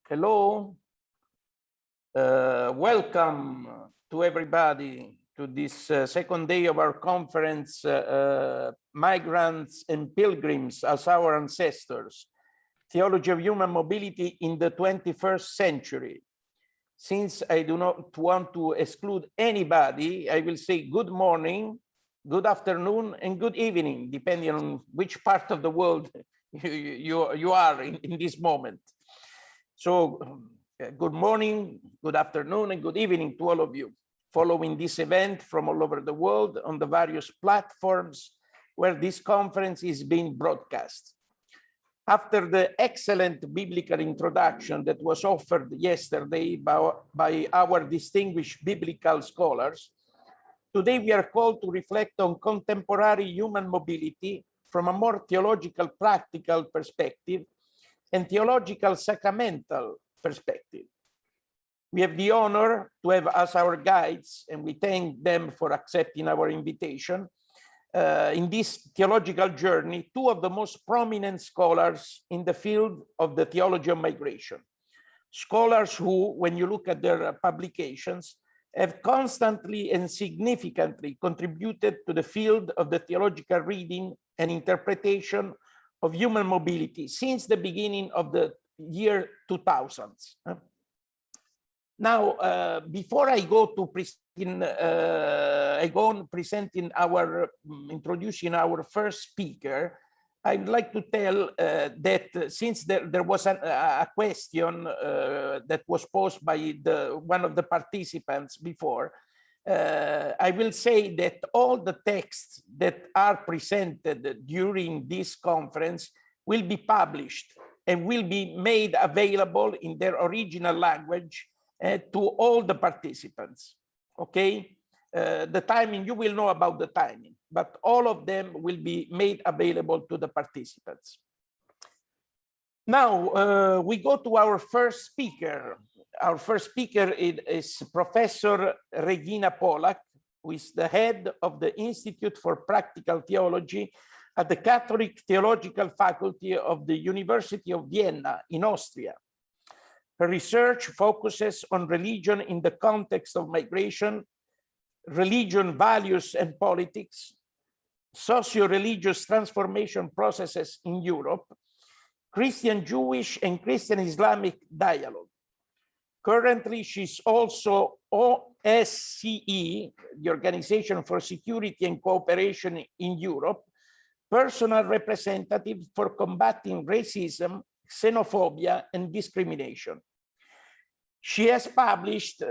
Hello, welcome to everybody to this second day of our conference, Migrants and Pilgrims as Our Ancestors, Theology of Human Mobility in the 21st Century. Since I do not want to exclude anybody, I will say good morning, good afternoon, and good evening, depending on which part of the world you are in this moment. So good morning, good afternoon, and good evening to all of you following this event from all over the world on the various platforms where this conference is being broadcast. After the excellent biblical introduction that was offered yesterday by our distinguished biblical scholars, today we are called to reflect on contemporary human mobility from a more theological, practical perspective and theological sacramental perspective. We have the honor to have as our guides, and we thank them for accepting our invitation, in this theological journey, two of the most prominent scholars in the field of the theology of migration. Scholars who, when you look at their publications, have constantly and significantly contributed to the field of the theological reading and interpretation of human mobility since the beginning of the year 2000s. Now, before I go to presenting our, introducing our first speaker, I'd like to tell that since there was a question that was posed by one of the participants before, I will say that all the texts that are presented during this conference will be published and will be made available in their original language to all the participants, okay? The timing, you will know about the timing, but all of them will be made available to the participants. Now, we go to our first speaker. Our first speaker is Professor Regina Pollack, who is the head of the Institute for Practical Theology at the Catholic Theological Faculty of the University of Vienna in Austria. Her research focuses on religion in the context of migration, religion, values, and politics, socio-religious transformation processes in Europe, Christian Jewish and Christian Islamic dialogue. Currently, she's also OSCE, the Organization for Security and Cooperation in Europe, personal representative for combating racism, xenophobia, and discrimination. She has published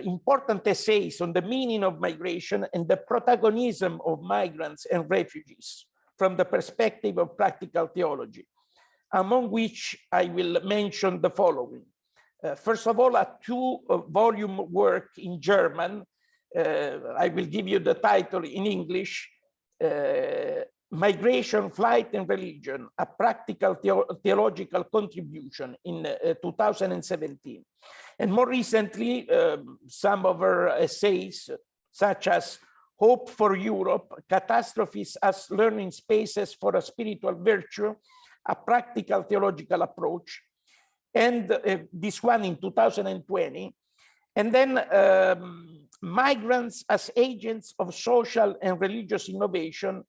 important essays on the meaning of migration and the protagonism of migrants and refugees from the perspective of practical theology, among which I will mention the following. First of all, a two-volume work in German. I will give you the title in English, Migration, Flight, and Religion, a Practical Theological Contribution in 2017. And more recently, some of her essays, such as Hope for Europe, Catastrophes as Learning Spaces for a Spiritual Virtue, a Practical Theological Approach, and this one in 2020. And then Migrants as Agents of Social and Religious Innovation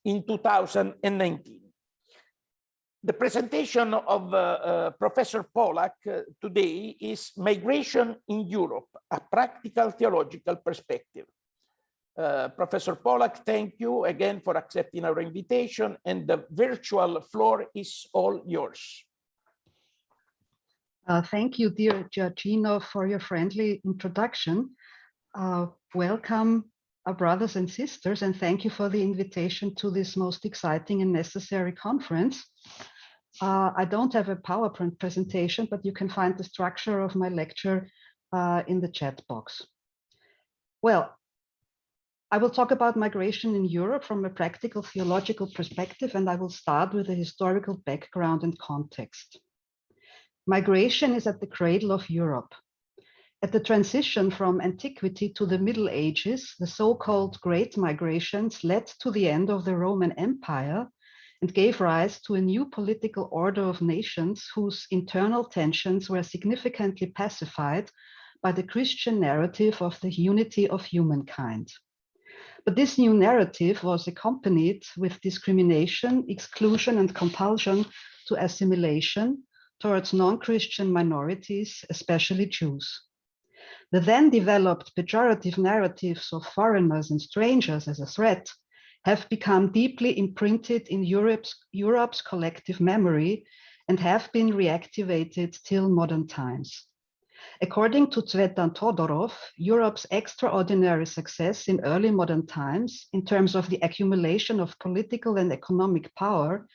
in 2019. The presentation of Professor Pollack today is Migration in Europe, a Practical Theological Perspective. Professor Pollack, thank you again for accepting our invitation, and the virtual floor is all yours. Thank you, dear Giorgino, for your friendly introduction. Welcome, our brothers and sisters, and thank you for the invitation to this most exciting and necessary conference. I don't have a PowerPoint presentation, but you can find the structure of my lecture in the chat box. Well, I will talk about migration in Europe from a practical theological perspective, and I will start with a historical background and context. Migration is at the cradle of Europe. At the transition from antiquity to the Middle Ages, the so-called Great Migrations led to the end of the Roman Empire and gave rise to a new political order of nations whose internal tensions were significantly pacified by the Christian narrative of the unity of humankind. But this new narrative was accompanied with discrimination, exclusion, and compulsion to assimilation towards non-Christian minorities, especially Jews. The then developed pejorative narratives of foreigners and strangers as a threat have become deeply imprinted in Europe's collective memory and have been reactivated till modern times. According to Tsvetan Todorov, Europe's extraordinary success in early modern times in terms of the accumulation of political and economic power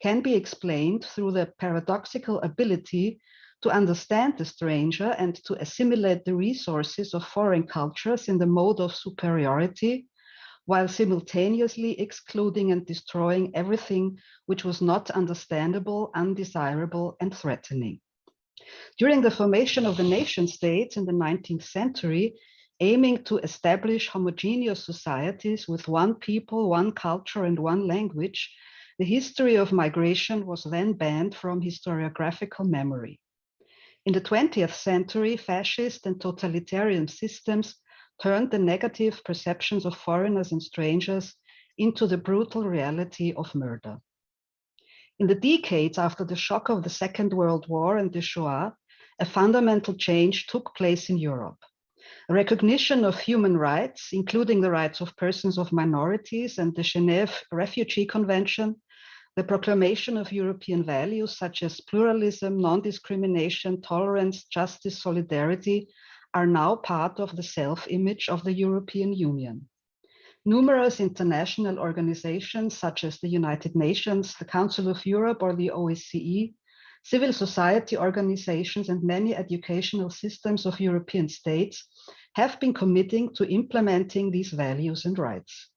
can be explained through the paradoxical ability to understand the stranger and to assimilate the resources of foreign cultures in the mode of superiority, while simultaneously excluding and destroying everything which was not understandable, undesirable, and threatening. During the formation of the nation states in the 19th century, aiming to establish homogeneous societies with one people, one culture, and one language, the history of migration was then banned from historiographical memory. In the 20th century, fascist and totalitarian systems turned the negative perceptions of foreigners and strangers into the brutal reality of murder. In the decades after the shock of the Second World War and the Shoah, a fundamental change took place in Europe. A recognition of human rights, including the rights of persons of minorities and the Geneva Refugee Convention, the proclamation of European values such as pluralism, non-discrimination, tolerance, justice, solidarity are now part of the self-image of the European Union. Numerous international organizations such as the United Nations, the Council of Europe, or the OSCE, civil society organizations, and many educational systems of European states have been committing to implementing these values and rights.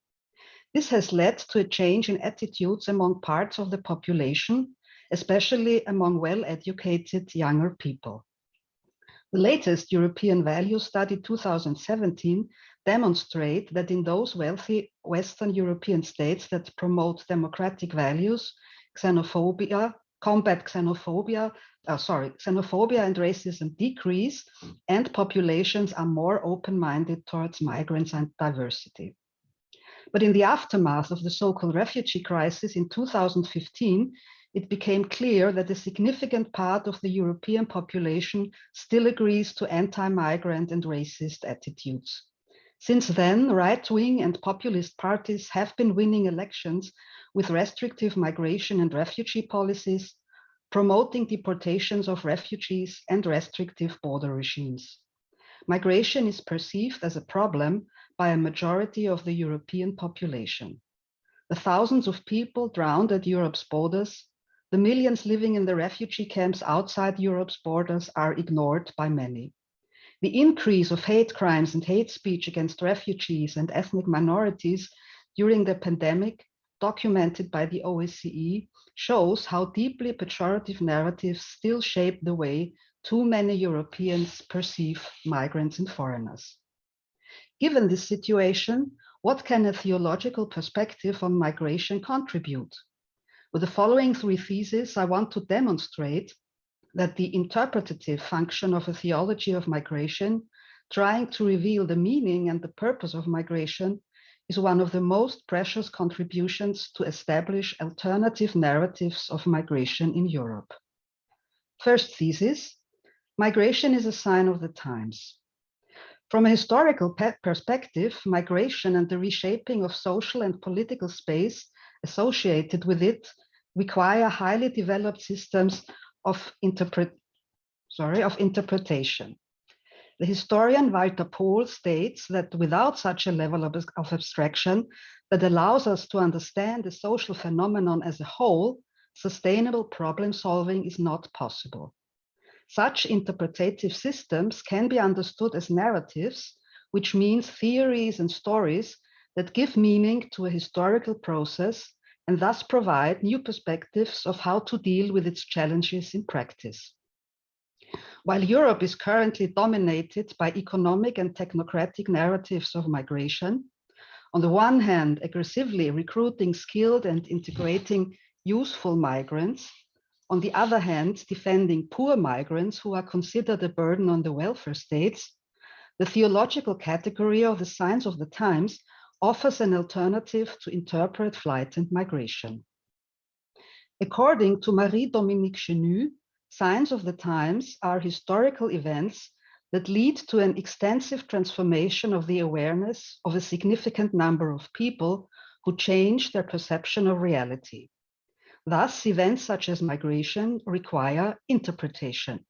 This has led to a change in attitudes among parts of the population, especially among well-educated younger people. The latest European Value Study 2017 demonstrate that in those wealthy Western European states that promote democratic values, xenophobia and racism decrease, and populations are more open-minded towards migrants and diversity. But in the aftermath of the so-called refugee crisis in 2015, it became clear that a significant part of the European population still agrees to anti-migrant and racist attitudes. Since then, right-wing and populist parties have been winning elections with restrictive migration and refugee policies, promoting deportations of refugees and restrictive border regimes. Migration is perceived as a problem by a majority of the European population. The thousands of people drowned at Europe's borders, the millions living in the refugee camps outside Europe's borders are ignored by many. The increase of hate crimes and hate speech against refugees and ethnic minorities during the pandemic, documented by the OSCE, shows how deeply pejorative narratives still shape the way too many Europeans perceive migrants and foreigners. Given this situation, what can a theological perspective on migration contribute? With the following three theses, I want to demonstrate that the interpretative function of a theology of migration, trying to reveal the meaning and the purpose of migration, is one of the most precious contributions to establish alternative narratives of migration in Europe. First thesis, migration is a sign of the times. From a historical perspective, migration and the reshaping of social and political space associated with it require highly developed systems of interpretation. The historian Walter Pohl states that without such a level of abstraction that allows us to understand the social phenomenon as a whole, sustainable problem solving is not possible. Such interpretative systems can be understood as narratives, which means theories and stories that give meaning to a historical process and thus provide new perspectives of how to deal with its challenges in practice. While Europe is currently dominated by economic and technocratic narratives of migration, on the one hand, aggressively recruiting skilled and integrating useful migrants, on the other hand, defending poor migrants who are considered a burden on the welfare states, the theological category of the Signs of the Times offers an alternative to interpret flight and migration. According to Marie-Dominique Chenu, Signs of the Times are historical events that lead to an extensive transformation of the awareness of a significant number of people who change their perception of reality. Thus, events such as migration require interpretation.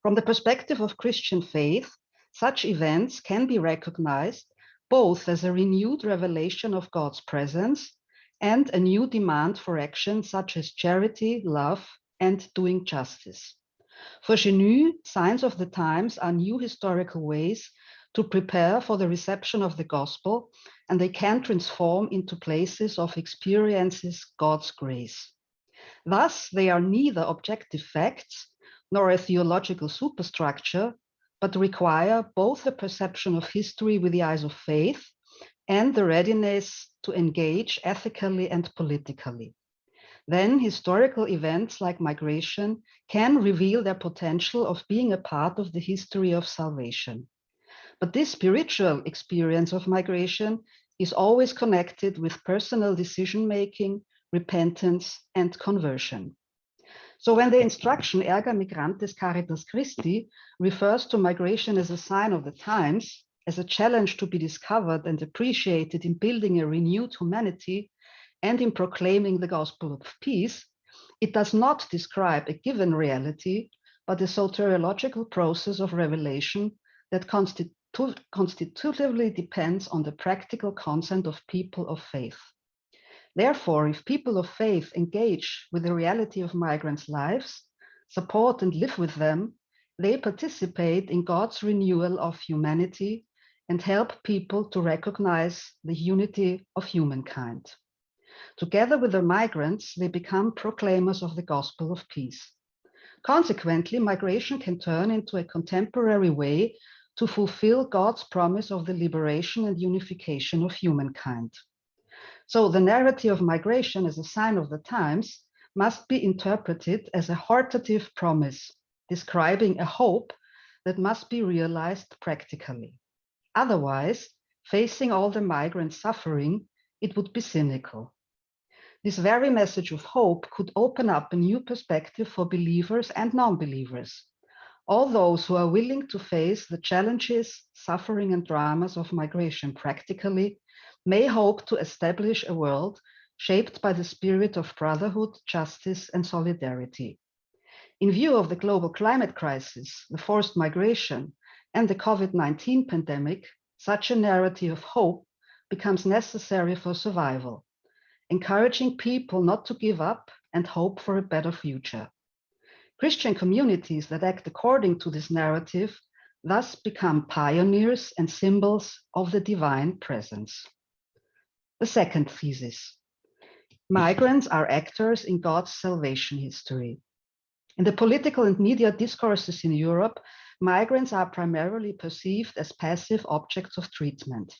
From the perspective of Christian faith, such events can be recognized both as a renewed revelation of God's presence and a new demand for action such as charity, love, and doing justice. For Chenu, Signs of the Times are new historical ways to prepare for the reception of the gospel, and they can transform into places of experiences God's grace. Thus, they are neither objective facts nor a theological superstructure, but require both the perception of history with the eyes of faith and the readiness to engage ethically and politically. Then historical events like migration can reveal their potential of being a part of the history of salvation. But this spiritual experience of migration is always connected with personal decision-making, repentance, and conversion. So when the instruction Erga Migrantes Caritas Christi refers to migration as a sign of the times, as a challenge to be discovered and appreciated in building a renewed humanity and in proclaiming the gospel of peace, it does not describe a given reality, but a soteriological process of revelation that constitutively depends on the practical consent of people of faith. Therefore, if people of faith engage with the reality of migrants' lives, support and live with them, they participate in God's renewal of humanity and help people to recognize the unity of humankind. Together with the migrants, they become proclaimers of the gospel of peace. Consequently, migration can turn into a contemporary way to fulfill God's promise of the liberation and unification of humankind. So the narrative of migration as a sign of the times must be interpreted as a hortative promise, describing a hope that must be realized practically. Otherwise, facing all the migrant suffering, it would be cynical. This very message of hope could open up a new perspective for believers and non-believers. All those who are willing to face the challenges, suffering, and dramas of migration practically may hope to establish a world shaped by the spirit of brotherhood, justice, and solidarity. In view of the global climate crisis, the forced migration, and the COVID-19 pandemic, such a narrative of hope becomes necessary for survival, encouraging people not to give up and hope for a better future. Christian communities that act according to this narrative thus become pioneers and symbols of the divine presence. The second thesis: migrants are actors in God's salvation history. In the political and media discourses in Europe, migrants are primarily perceived as passive objects of treatment.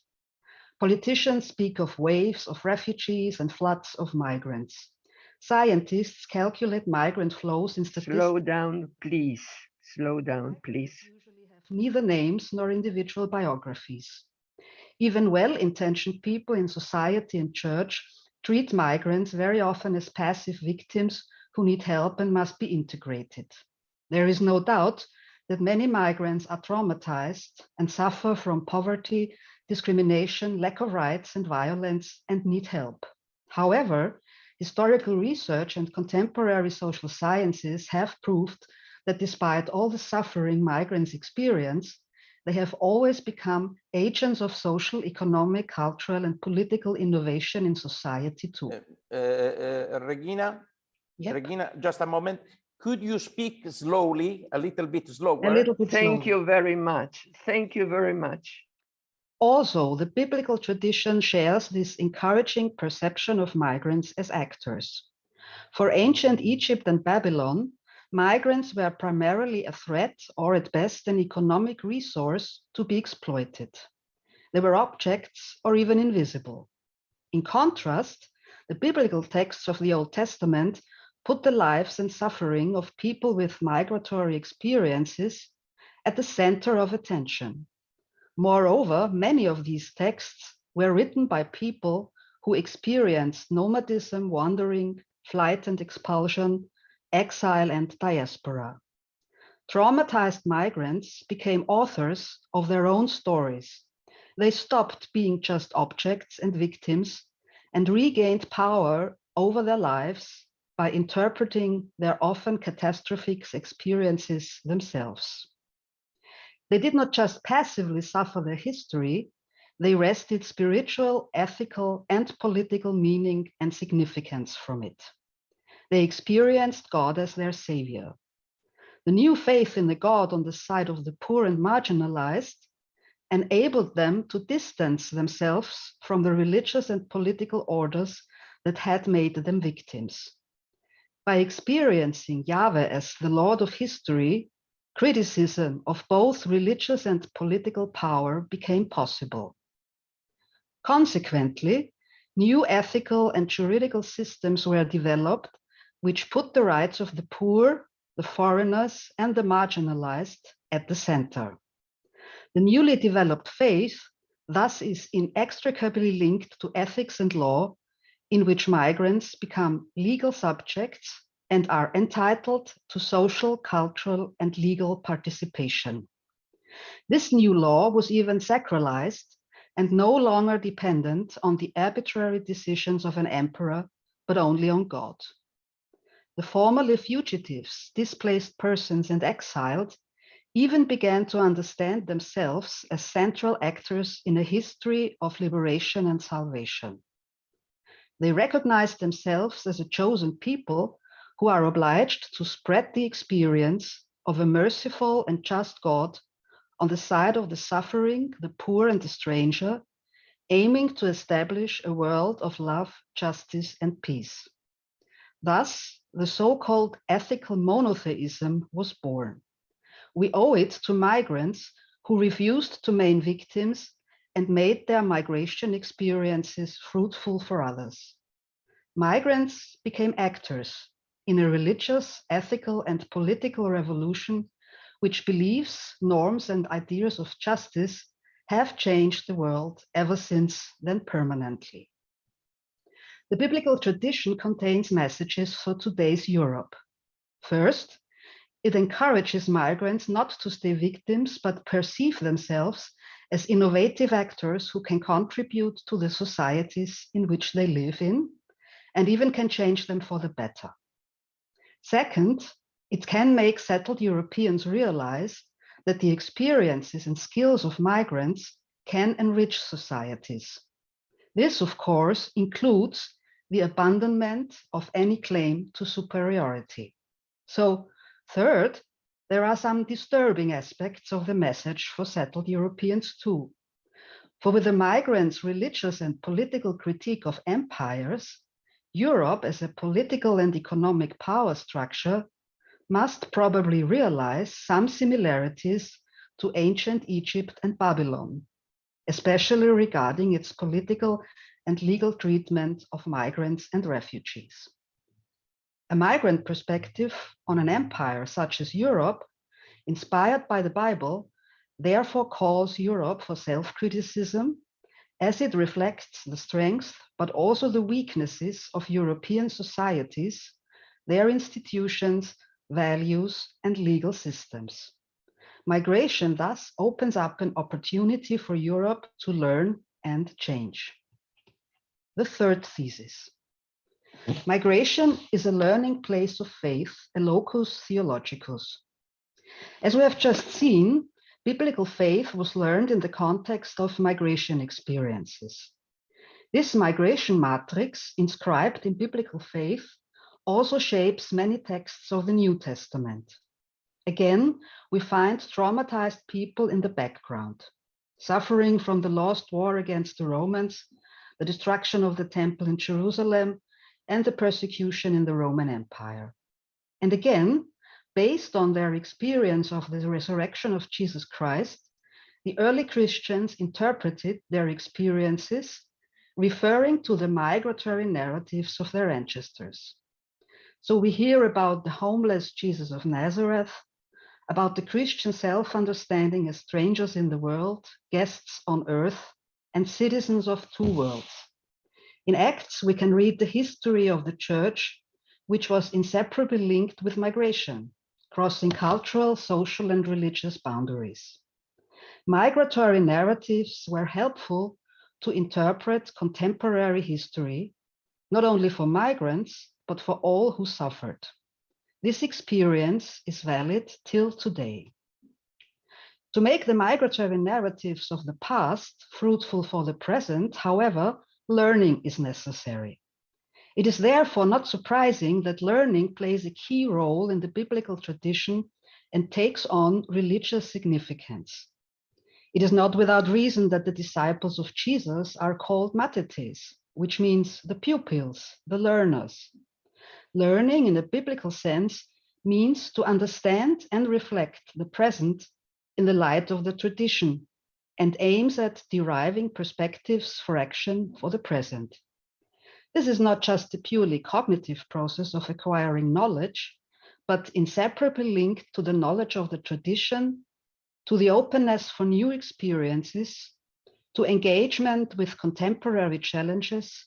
Politicians speak of waves of refugees and floods of migrants. Scientists calculate migrant flows in statistics. Slow down, please. Slow down, please. Usually have neither names nor individual biographies. Even well-intentioned people in society and church treat migrants very often as passive victims who need help and must be integrated. There is no doubt that many migrants are traumatized and suffer from poverty, discrimination, lack of rights, and violence, and need help. However, historical research and contemporary social sciences have proved that despite all the suffering migrants experience, they have always become agents of social, economic, cultural, and political innovation in society too. Regina, Yep. Regina, just a moment. Could you speak slowly, a little bit slower? A little bit Thank slower. you very much. Thank you very much. Also, the biblical tradition shares this encouraging perception of migrants as actors. For ancient Egypt and Babylon, migrants were primarily a threat or at best an economic resource to be exploited. They were objects or even invisible. In contrast, The biblical texts of the Old Testament put the lives and suffering of people with migratory experiences at the center of attention. Moreover, many of these texts were written by people who experienced nomadism, wandering, flight and expulsion, exile and diaspora. Traumatized migrants became authors of their own stories. They stopped being just objects and victims and regained power over their lives by interpreting their often catastrophic experiences themselves. They did not just passively suffer their history, they wrested spiritual, ethical, and political meaning and significance from it. They experienced God as their savior. The new faith in the God on the side of the poor and marginalized enabled them to distance themselves from the religious and political orders that had made them victims. By experiencing Yahweh as the Lord of history, criticism of both religious and political power became possible. Consequently, new ethical and juridical systems were developed which put the rights of the poor, the foreigners, and the marginalized at the center. The newly developed faith thus is inextricably linked to ethics and law, in which migrants become legal subjects and are entitled to social, cultural, and legal participation. This new law was even sacralized and no longer dependent on the arbitrary decisions of an emperor, but only on God. The formerly fugitives, displaced persons, and exiled even began to understand themselves as central actors in a history of liberation and salvation. They recognized themselves as a chosen people who are obliged to spread the experience of a merciful and just God on the side of the suffering, the poor, and the stranger, aiming to establish a world of love, justice, and peace. Thus, the so-called ethical monotheism was born. We owe it to migrants who refused to remain victims and made their migration experiences fruitful for others. Migrants became actors in a religious, ethical, and political revolution which beliefs, norms, and ideas of justice have changed the world ever since then permanently. The biblical tradition contains messages for today's Europe. First, it encourages migrants not to stay victims, but perceive themselves as innovative actors who can contribute to the societies in which they live in, and even can change them for the better. Second, it can make settled Europeans realize that the experiences and skills of migrants can enrich societies. This, of course, includes the abandonment of any claim to superiority. So, third, there are some disturbing aspects of the message for settled Europeans too. For with the migrants' religious and political critique of empires, Europe as a political and economic power structure must probably realize some similarities to ancient Egypt and Babylon, especially regarding its political and legal treatment of migrants and refugees. A migrant perspective on an empire such as Europe, inspired by the Bible, therefore calls Europe for self-criticism, as it reflects the strengths but also the weaknesses of European societies, their institutions, values, and legal systems. Migration thus opens up an opportunity for Europe to learn and change. The third thesis. Migration is a learning place of faith, a locus theologicus. As we have just seen, biblical faith was learned in the context of migration experiences. This migration matrix, inscribed in biblical faith, also shapes many texts of the New Testament. Again, we find traumatized people in the background, suffering from the lost war against the Romans, the destruction of the temple in Jerusalem, and the persecution in the Roman Empire. And again, based on their experience of the resurrection of Jesus Christ, the early Christians interpreted their experiences, referring to the migratory narratives of their ancestors. So we hear about the homeless Jesus of Nazareth, about the Christian self-understanding as strangers in the world, guests on earth, and citizens of two worlds. In Acts, we can read the history of the church, which was inseparably linked with migration, crossing cultural, social, and religious boundaries. Migratory narratives were helpful to interpret contemporary history, not only for migrants, but for all who suffered. This experience is valid till today. To make the migratory narratives of the past fruitful for the present, however, learning is necessary. It is therefore not surprising that learning plays a key role in the biblical tradition and takes on religious significance. It is not without reason that the disciples of Jesus are called mathetes, which means the pupils, the learners. Learning in a biblical sense means to understand and reflect the present in the light of the tradition and aims at deriving perspectives for action for the present. This is not just a purely cognitive process of acquiring knowledge, but inseparably linked to the knowledge of the tradition, to the openness for new experiences, to engagement with contemporary challenges,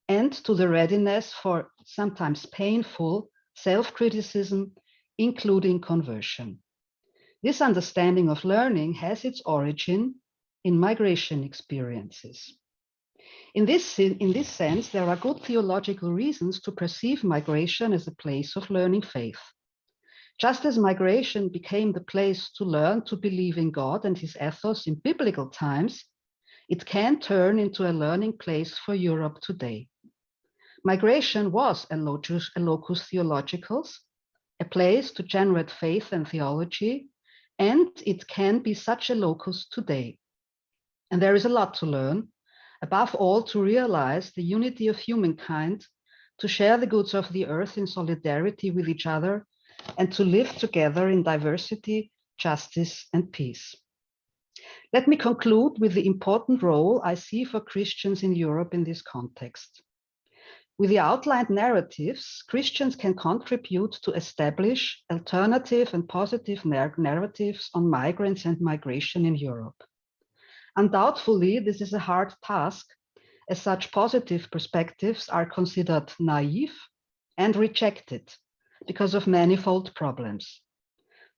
and to the readiness for sometimes painful self-criticism, including conversion. This understanding of learning has its origin in migration experiences. In this sense, there are good theological reasons to perceive migration as a place of learning faith. Just as migration became the place to learn to believe in God and his ethos in biblical times, it can turn into a learning place for Europe today. Migration was a locus theologicus, a place to generate faith and theology, and it can be such a locus today. And there is a lot to learn, above all to realize the unity of humankind, to share the goods of the earth in solidarity with each other, and to live together in diversity, justice, and peace. Let me conclude with the important role I see for Christians in Europe in this context. With the outlined narratives, Christians can contribute to establish alternative and positive narratives on migrants and migration in Europe. Undoubtedly, this is a hard task, as such positive perspectives are considered naive and rejected because of manifold problems.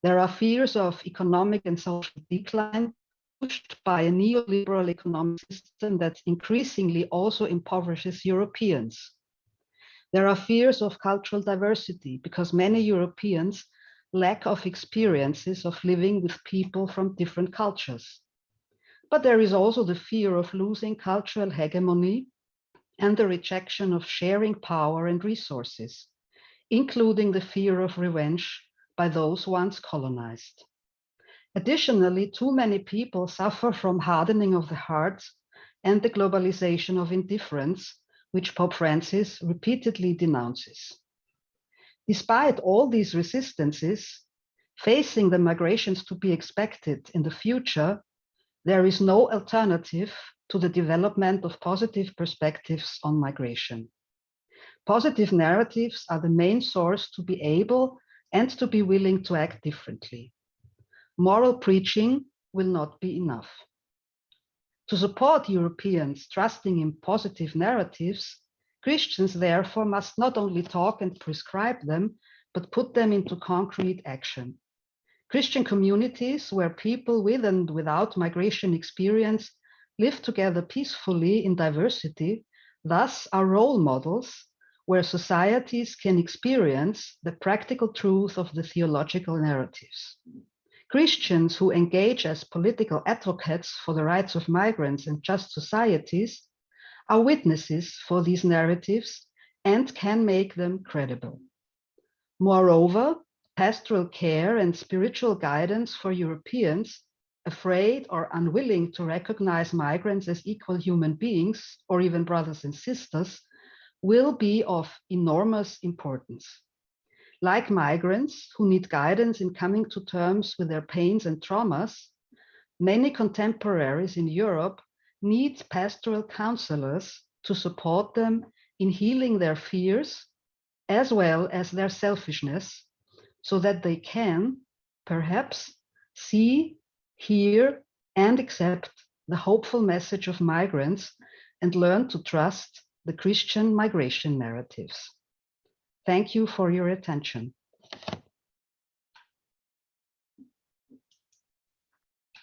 There are fears of economic and social decline pushed by a neoliberal economic system that increasingly also impoverishes Europeans. There are fears of cultural diversity because many Europeans lack of experiences of living with people from different cultures. But there is also the fear of losing cultural hegemony and the rejection of sharing power and resources, including the fear of revenge by those once colonized. Additionally, too many people suffer from hardening of the hearts and the globalization of indifference, which Pope Francis repeatedly denounces. Despite all these resistances, facing the migrations to be expected in the future, there is no alternative to the development of positive perspectives on migration. Positive narratives are the main source to be able and to be willing to act differently. Moral preaching will not be enough. To support Europeans trusting in positive narratives, Christians therefore must not only talk and prescribe them, but put them into concrete action. Christian communities where people with and without migration experience live together peacefully in diversity, thus are role models where societies can experience the practical truth of the theological narratives. Christians who engage as political advocates for the rights of migrants and just societies are witnesses for these narratives and can make them credible. Moreover, pastoral care and spiritual guidance for Europeans afraid or unwilling to recognize migrants as equal human beings or even brothers and sisters will be of enormous importance. Like migrants who need guidance in coming to terms with their pains and traumas, many contemporaries in Europe need pastoral counselors to support them in healing their fears as well as their selfishness, so that they can perhaps see, hear, and accept the hopeful message of migrants and learn to trust the Christian migration narratives. Thank you for your attention.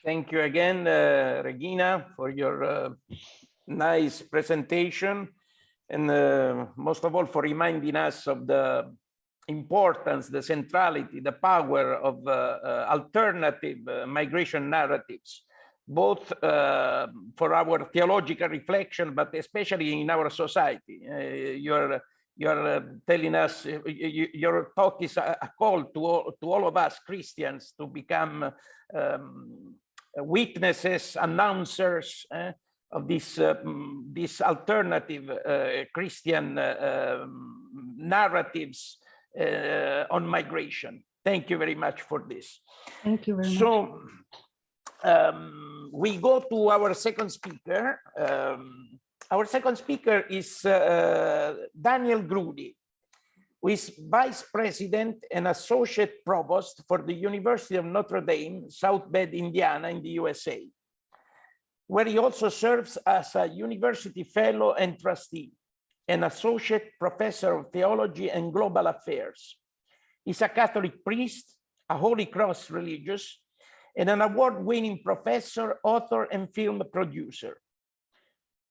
Thank you again, Regina, for your nice presentation, and most of all for reminding us of the importance, the centrality, the power of alternative migration narratives, both for our theological reflection, but especially in our society. You're telling us, your talk is a call to all of us Christians to become witnesses, announcers of this alternative Christian narratives on migration. Thank you very much for this. Thank you very much. So we go to our second speaker. Our second speaker is Daniel Grudy, who is Vice President and Associate Provost for the University of Notre Dame, South Bend, Indiana, in the USA, where he also serves as a University Fellow and Trustee, an Associate Professor of Theology and Global Affairs. He's a Catholic priest, a Holy Cross religious, and an award-winning professor, author, and film producer.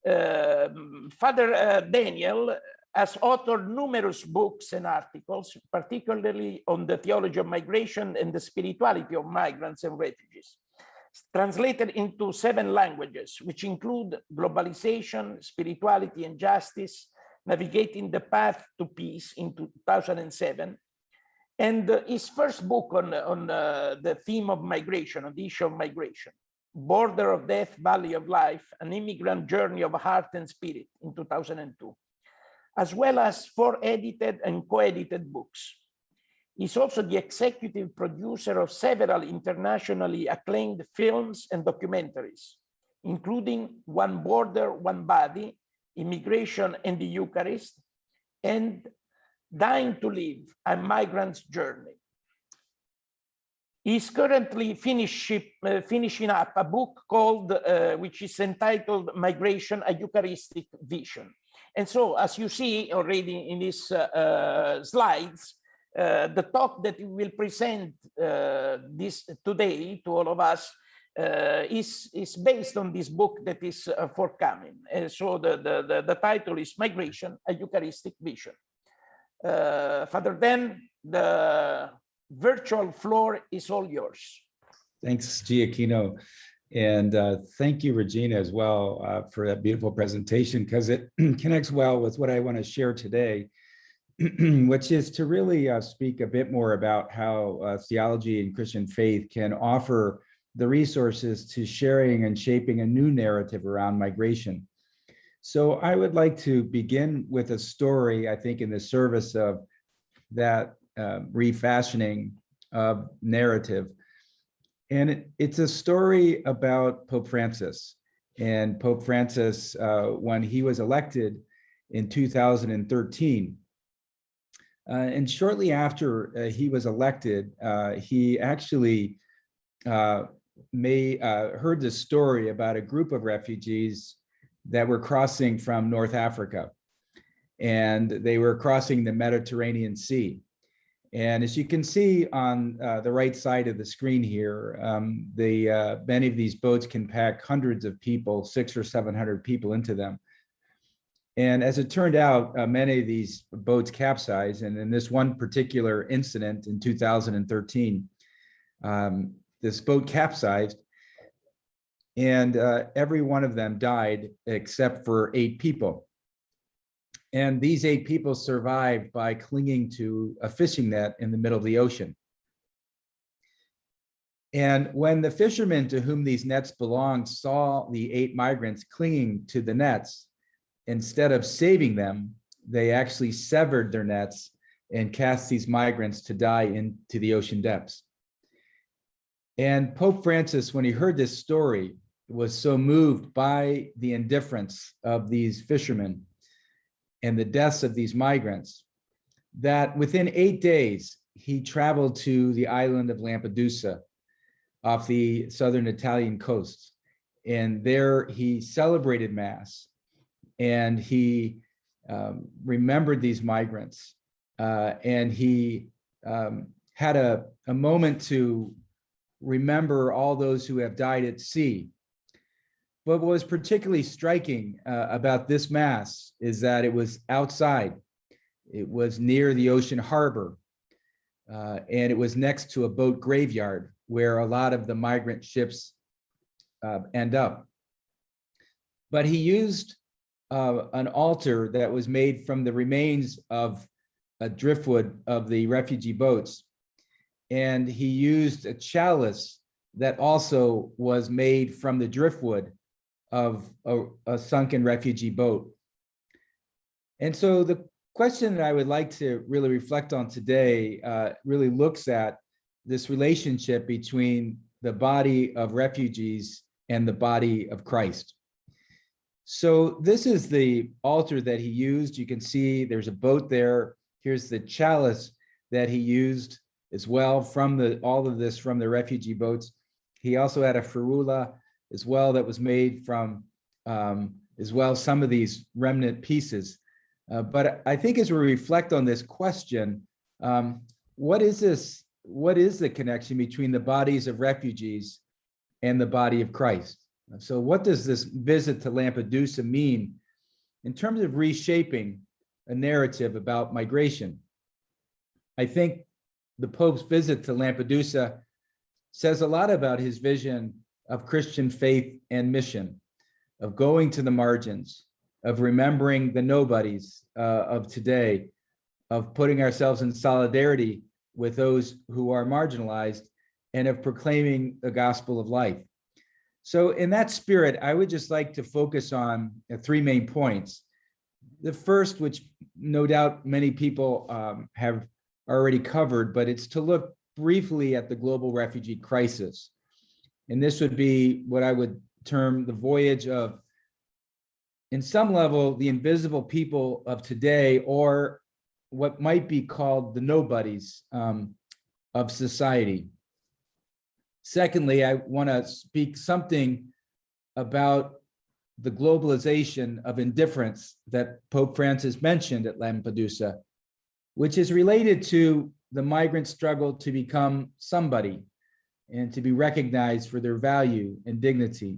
Father Daniel has authored numerous books and articles, particularly on the theology of migration and the spirituality of migrants and refugees, translated into 7 languages, which include Globalization, Spirituality and Justice, Navigating the Path to Peace in 2007, and his first book on the theme of migration, on the issue of migration, Border of Death, Valley of Life, An Immigrant Journey of Heart and Spirit in 2002, as well as 4 edited and co-edited books. He's also the executive producer of several internationally acclaimed films and documentaries, including One Border, One Body, Immigration and the Eucharist, and Dying to Live, A Migrant's Journey. He's currently finishing up a book called, which is entitled Migration, A Eucharistic Vision. And so, as you see already in these slides, the talk that we will present today to all of us is based on this book that is forthcoming. And so the title is Migration, A Eucharistic Vision. Father Dan, the virtual floor is all yours. Thanks, Giacchino. And thank you, Regina, as well, for that beautiful presentation, because it connects well with what I want to share today, which is to really speak a bit more about how theology and Christian faith can offer the resources to sharing and shaping a new narrative around migration. So I would like to begin with a story, I think, in the service of that refashioning of narrative. And it's a story about Pope Francis. And Pope Francis, when he was elected in 2013, and shortly after he was elected, he actually heard this story about a group of refugees that were crossing from North Africa. And they were crossing the Mediterranean Sea. And as you can see on the right side of the screen here, many of these boats can pack hundreds of people, 600 or 700 people into them. And as it turned out, many of these boats capsized. And in this one particular incident in 2013, this boat capsized, and every one of them died except for 8 people. And these 8 people survived by clinging to a fishing net in the middle of the ocean. And when the fishermen to whom these nets belonged saw the 8 migrants clinging to the nets, instead of saving them, they actually severed their nets and cast these migrants to die into the ocean depths. And Pope Francis, when he heard this story, was so moved by the indifference of these fishermen and the deaths of these migrants that within 8 days, he traveled to the island of Lampedusa off the southern Italian coast. And there he celebrated Mass and he remembered these migrants. And he had a moment to remember all those who have died at sea. But what was particularly striking about this Mass is that it was outside. It was near the ocean harbor, and it was next to a boat graveyard where a lot of the migrant ships end up. But he used an altar that was made from the remains of a driftwood of the refugee boats. And he used a chalice that also was made from the driftwood of a sunken refugee boat. And so the question that I would like to really reflect on today really looks at this relationship between the body of refugees and the body of Christ. So this is the altar that he used. You can see there's a boat there. Here's the chalice that he used as well from all of this from the refugee boats. He also had a ferula as well that was made from as well some of these remnant pieces. But I think as we reflect on this question, what is this? What is the connection between the bodies of refugees and the body of Christ? So what does this visit to Lampedusa mean in terms of reshaping a narrative about migration? I think the Pope's visit to Lampedusa says a lot about his vision of Christian faith and mission, of going to the margins, of remembering the nobodies of today, of putting ourselves in solidarity with those who are marginalized, and of proclaiming the gospel of life. So in that spirit, I would just like to focus on 3 main points. The first, which no doubt many people have already covered, but it's to look briefly at the global refugee crisis. And this would be what I would term the voyage of, in some level, the invisible people of today, or what might be called the nobodies of society. Secondly, I want to speak something about the globalization of indifference that Pope Francis mentioned at Lampedusa, which is related to the migrant struggle to become somebody and to be recognized for their value and dignity.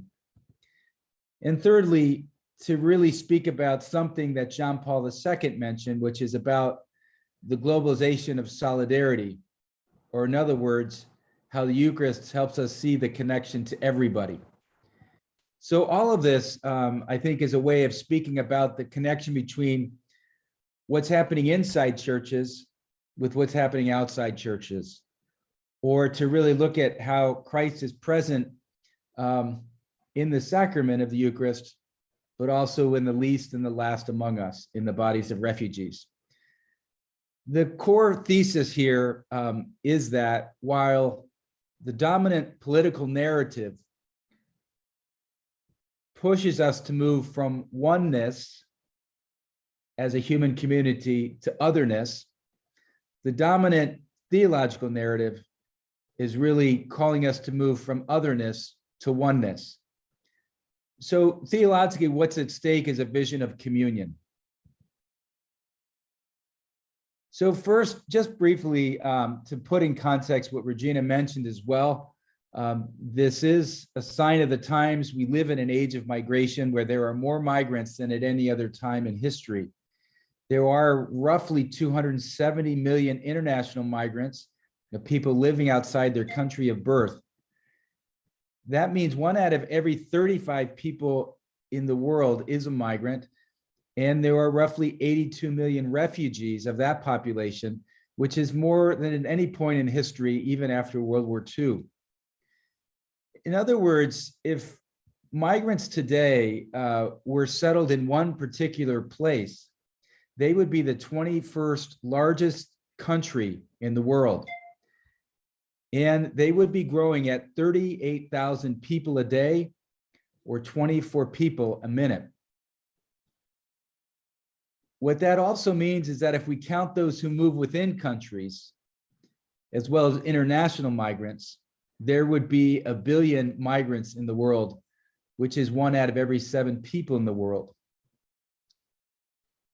And thirdly, to really speak about something that John Paul II mentioned, which is about the globalization of solidarity, or in other words, how the Eucharist helps us see the connection to everybody. So all of this, I think, is a way of speaking about the connection between what's happening inside churches with what's happening outside churches, or to really look at how Christ is present in the sacrament of the Eucharist, but also in the least and the last among us, in the bodies of refugees. The core thesis here is that while the dominant political narrative pushes us to move from oneness as a human community to otherness, the dominant theological narrative is really calling us to move from otherness to oneness. So theologically, what's at stake is a vision of communion. So first, just briefly, to put in context what Regina mentioned as well, this is a sign of the times. We live in an age of migration where there are more migrants than at any other time in history. There are roughly 270 million international migrants, the people living outside their country of birth. That means 1 out of every 35 people in the world is a migrant. And there are roughly 82 million refugees of that population, which is more than at any point in history, even after World War II. In other words, if migrants today were settled in one particular place, they would be the 21st largest country in the world. And they would be growing at 38,000 people a day, or 24 people a minute. What that also means is that if we count those who move within countries, as well as international migrants, there would be 1 billion migrants in the world, which is 1 out of every 7 people in the world.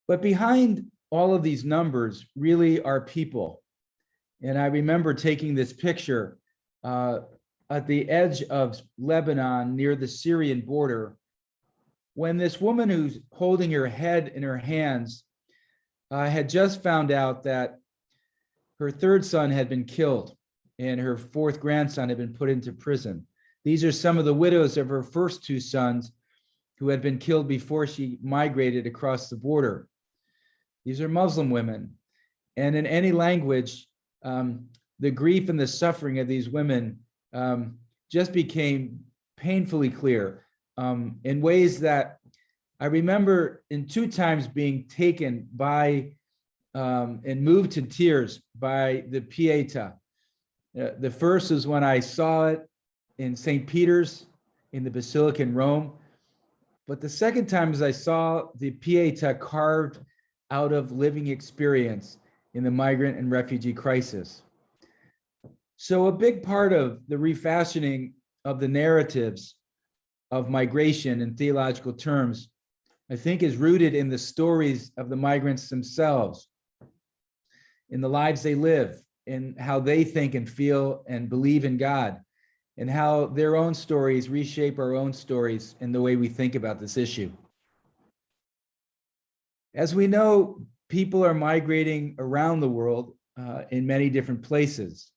But behind all of these numbers really are people. And I remember taking this picture at the edge of Lebanon near the Syrian border, when this woman who's holding her head in her hands had just found out that her 3rd son had been killed and her 4th grandson had been put into prison. These are some of the widows of her first 2 sons who had been killed before she migrated across the border. These are Muslim women. And in any language, the grief and the suffering of these women just became painfully clear in ways that I remember in 2 times being taken by and moved to tears by the Pietà. The first is when I saw it in St. Peter's in the Basilica in Rome. But the second time is I saw the Pietà carved out of living experience in the migrant and refugee crisis. So a big part of the refashioning of the narratives of migration in theological terms, I think, is rooted in the stories of the migrants themselves, in the lives they live, in how they think and feel and believe in God, and how their own stories reshape our own stories in the way we think about this issue. As we know, people are migrating around the world in many different places.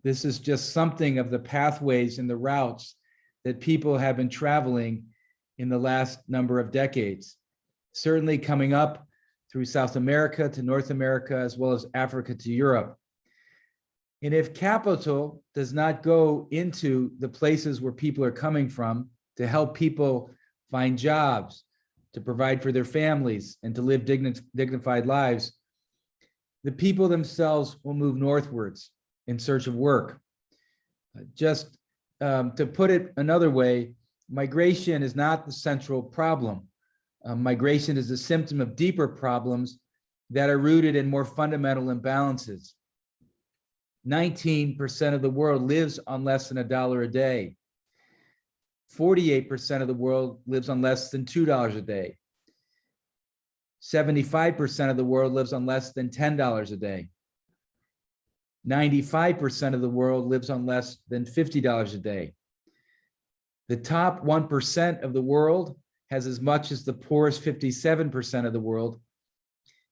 This is just something of the pathways and the routes that people have been traveling in the last number of decades, certainly coming up through South America to North America, as well as Africa to Europe. And if capital does not go into the places where people are coming from to help people find jobs, to provide for their families, and to live dignified lives, the people themselves will move northwards in search of work. Just to put it another way, migration is not the central problem. Migration is a symptom of deeper problems that are rooted in more fundamental imbalances. 19% of the world lives on less than $1 a day. 48% of the world lives on less than $2 a day. 75% of the world lives on less than $10 a day. 95% of the world lives on less than $50 a day. The top 1% of the world has as much as the poorest 57% of the world.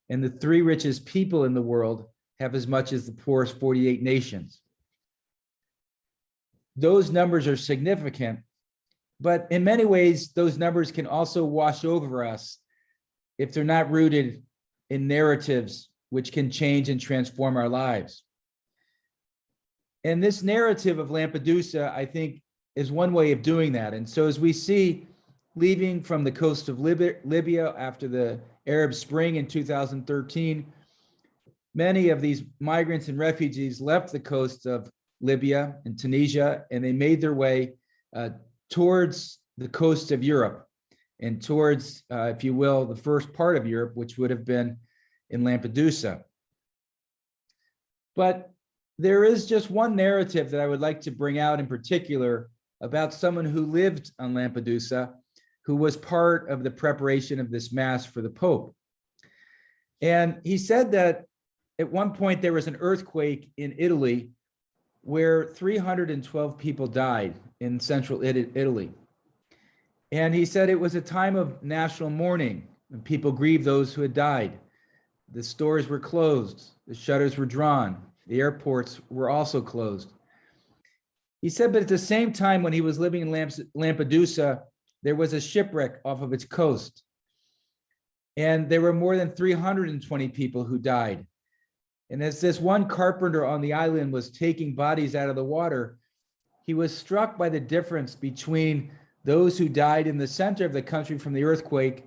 And the 3 richest people in the world have as much as the poorest 48 nations. Those numbers are significant, but in many ways, those numbers can also wash over us if they're not rooted in narratives which can change and transform our lives. And this narrative of Lampedusa, I think, is one way of doing that. And so as we see leaving from the coast of Libya after the Arab Spring in 2013, many of these migrants and refugees left the coast of Libya and Tunisia, and they made their way towards the coast of Europe and towards, if you will, the first part of Europe, which would have been in Lampedusa. But there is just one narrative that I would like to bring out in particular about someone who lived on Lampedusa, who was part of the preparation of this Mass for the Pope. And he said that at one point there was an earthquake in Italy where 312 people died in central Italy. And he said it was a time of national mourning, and people grieved those who had died. The stores were closed, the shutters were drawn, the airports were also closed. He said, but at the same time, when he was living in Lampedusa, there was a shipwreck off of its coast. And there were more than 320 people who died. And as this one carpenter on the island was taking bodies out of the water, he was struck by the difference between those who died in the center of the country from the earthquake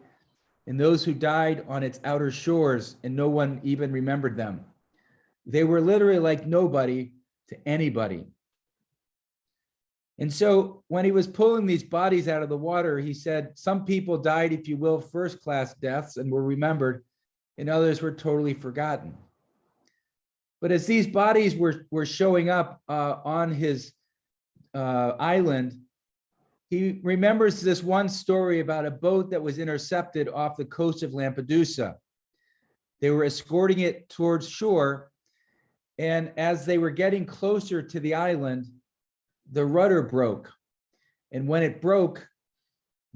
and those who died on its outer shores, and no one even remembered them. They were literally like nobody to anybody. And so when he was pulling these bodies out of the water, he said, some people died, if you will, first-class deaths and were remembered, and others were totally forgotten. But as these bodies were showing up on his island, he remembers this one story about a boat that was intercepted off the coast of Lampedusa. They were escorting it towards shore, and as they were getting closer to the island, the rudder broke. And when it broke,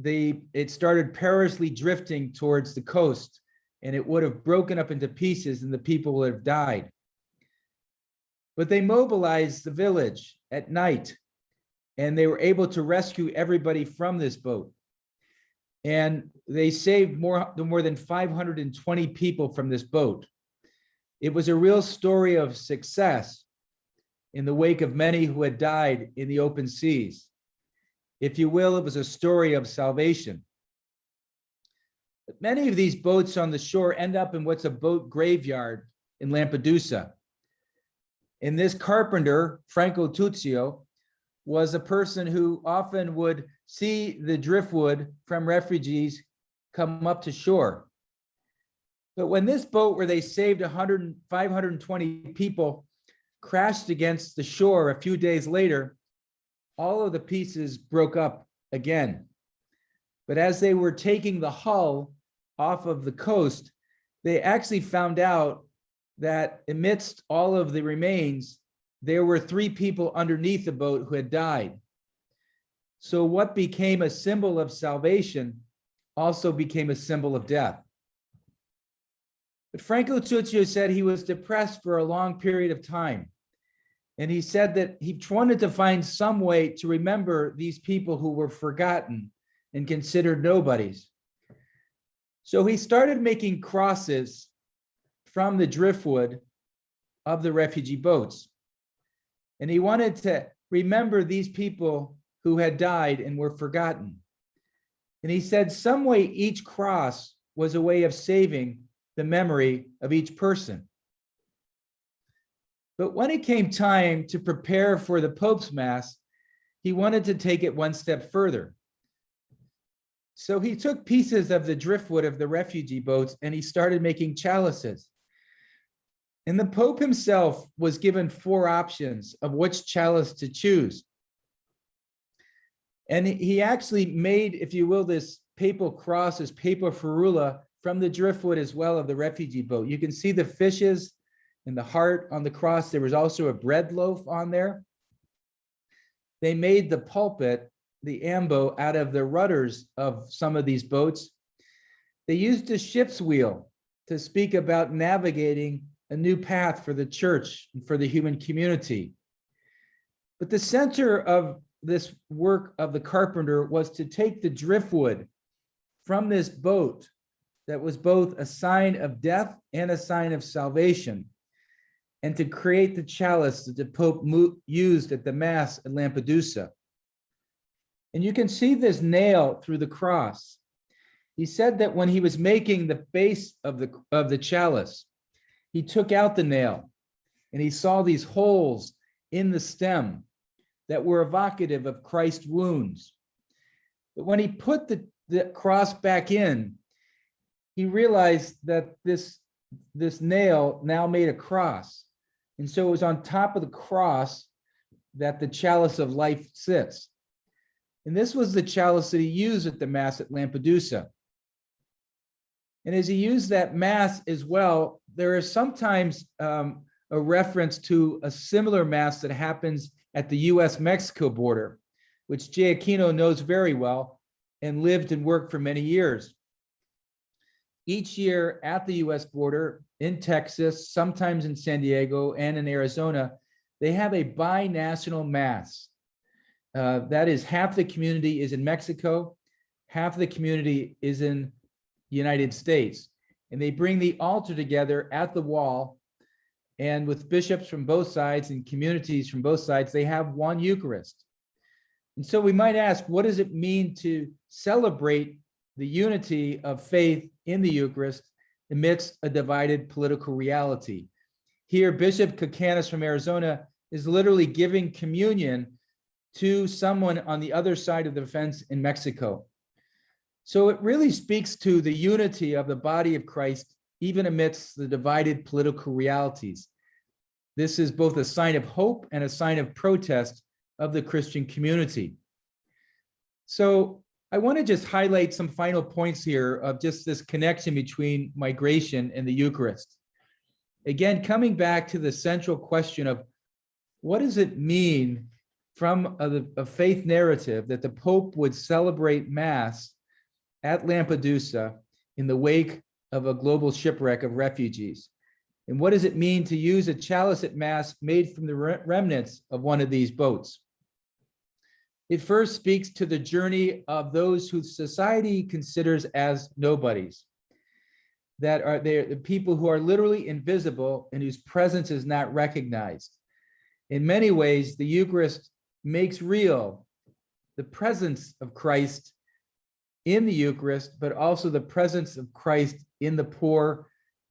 it started perilously drifting towards the coast, and it would have broken up into pieces and the people would have died. But they mobilized the village at night, and they were able to rescue everybody from this boat. And they saved more than 520 people from this boat. It was a real story of success in the wake of many who had died in the open seas. If you will, it was a story of salvation. But many of these boats on the shore end up in what's a boat graveyard in Lampedusa. And this carpenter, Franco Tuzio, was a person who often would see the driftwood from refugees come up to shore. But when this boat, where they saved 520 people, crashed against the shore a few days later, all of the pieces broke up again. But as they were taking the hull off of the coast, they actually found out that amidst all of the remains, there were 3 people underneath the boat who had died. So what became a symbol of salvation also became a symbol of death. But Franco Tuzio said he was depressed for a long period of time. And he said that he wanted to find some way to remember these people who were forgotten and considered nobodies. So he started making crosses from the driftwood of the refugee boats. And he wanted to remember these people who had died and were forgotten. And he said some way each cross was a way of saving the memory of each person. But when it came time to prepare for the Pope's Mass, he wanted to take it one step further. So he took pieces of the driftwood of the refugee boats and he started making chalices. And the Pope himself was given 4 options of which chalice to choose. And he actually made, if you will, this papal cross, this papal ferula from the driftwood as well of the refugee boat. You can see the fishes and the heart on the cross. There was also a bread loaf on there. They made the pulpit, the ambo, out of the rudders of some of these boats. They used a ship's wheel to speak about navigating a new path for the church and for the human community. But the center of this work of the carpenter was to take the driftwood from this boat that was both a sign of death and a sign of salvation, and to create the chalice that the Pope used at the Mass at Lampedusa. And you can see this nail through the cross. He said that when he was making the base of the chalice, he took out the nail and he saw these holes in the stem that were evocative of Christ's wounds. But when he put the cross back in, he realized that this nail now made a cross. And so it was on top of the cross that the chalice of life sits. And this was the chalice that he used at the Mass at Lampedusa. And as he used that Mass as well, there is sometimes a reference to a similar Mass that happens at the US-Mexico border, which Giacchino knows very well and lived and worked for many years. Each year at the US border, in Texas, sometimes in San Diego and in Arizona, they have a binational Mass. That is, half the community is in Mexico, half the community is in the United States. And they bring the altar together at the wall, and with bishops from both sides and communities from both sides, they have one Eucharist. And so we might ask, what does it mean to celebrate the unity of faith in the Eucharist amidst a divided political reality? Here, Bishop Kakanis from Arizona is literally giving communion to someone on the other side of the fence in Mexico. So it really speaks to the unity of the body of Christ, even amidst the divided political realities. This is both a sign of hope and a sign of protest of the Christian community. So I want to just highlight some final points here of just this connection between migration and the Eucharist. Again, coming back to the central question of what does it mean from a faith narrative that the Pope would celebrate Mass at Lampedusa in the wake of a global shipwreck of refugees? And what does it mean to use a chalice at Mass made from the remnants of one of these boats? It first speaks to the journey of those who society considers as nobodies, that are the people who are literally invisible and whose presence is not recognized. In many ways, the Eucharist makes real the presence of Christ in the Eucharist, but also the presence of Christ in the poor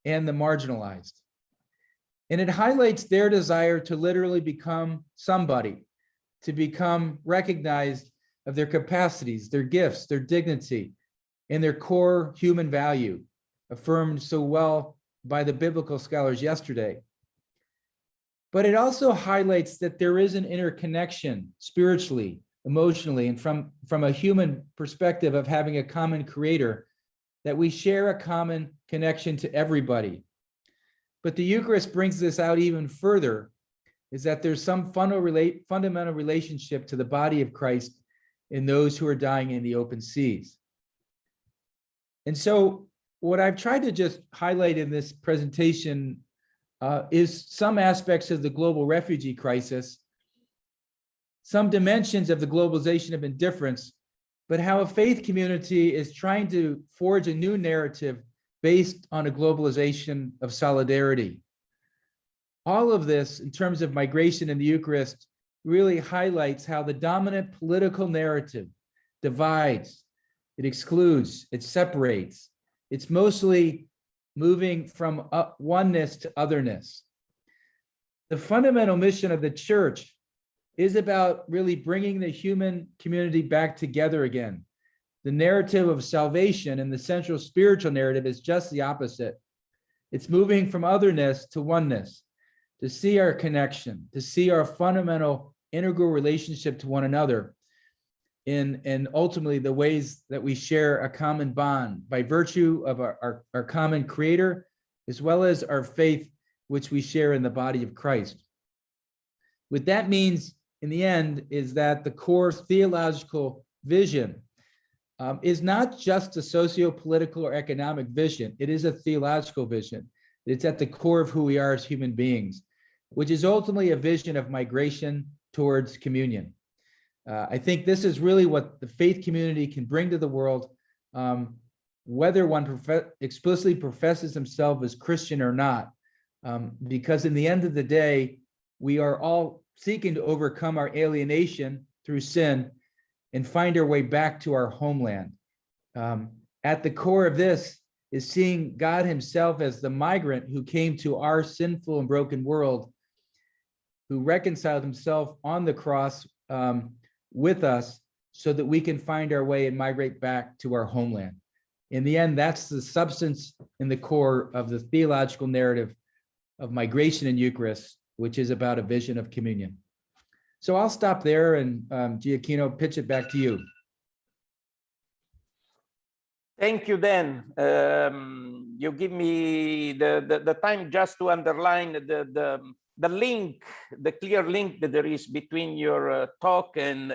and the marginalized. And it highlights their desire to literally become somebody, to become recognized of their capacities, their gifts, their dignity, and their core human value, affirmed so well by the biblical scholars yesterday. But it also highlights that there is an interconnection spiritually, emotionally, and from a human perspective of having a common creator, that we share a common connection to everybody. But the Eucharist brings this out even further, is that there's some fundamental relationship to the body of Christ in those who are dying in the open seas. And so what I've tried to just highlight in this presentation is some aspects of the global refugee crisis, some dimensions of the globalization of indifference, but how a faith community is trying to forge a new narrative based on a globalization of solidarity. All of this, in terms of migration and the Eucharist, really highlights how the dominant political narrative divides, it excludes, it separates. It's mostly moving from oneness to otherness. The fundamental mission of the church is about really bringing the human community back together again. The narrative of salvation and the central spiritual narrative is just the opposite. It's moving from otherness to oneness, to see our connection, to see our fundamental integral relationship to one another, and ultimately the ways that we share a common bond by virtue of our common creator, as well as our faith, which we share in the body of Christ. What that means in the end is that the core theological vision is not just a socio-political or economic vision. It is a theological vision. It's at the core of who we are as human beings, which is ultimately a vision of migration towards communion. I think this is really what the faith community can bring to the world, whether one explicitly professes himself as Christian or not, because in the end of the day, we are all seeking to overcome our alienation through sin and find our way back to our homeland. At the core of this is seeing God himself as the migrant who came to our sinful and broken world, who reconciled himself on the cross with us so that we can find our way and migrate back to our homeland. In the end, that's the substance and the core of the theological narrative of migration and Eucharist, which is about a vision of communion. So I'll stop there and Giacchino, pitch it back to you. Thank you, Dan. You give me the time just to underline the link, the clear link that there is between your talk and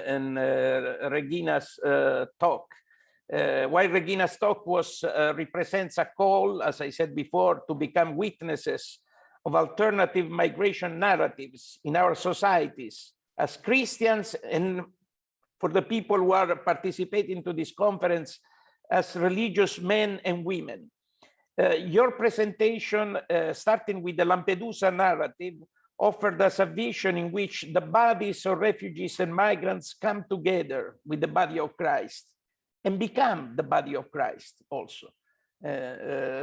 Regina's talk. While Regina's talk represents a call, as I said before, to become witnesses of alternative migration narratives in our societies as Christians, and for the people who are participating to this conference as religious men and women. Your presentation, starting with the Lampedusa narrative, offered us a vision in which the bodies of refugees and migrants come together with the body of Christ and become the body of Christ also.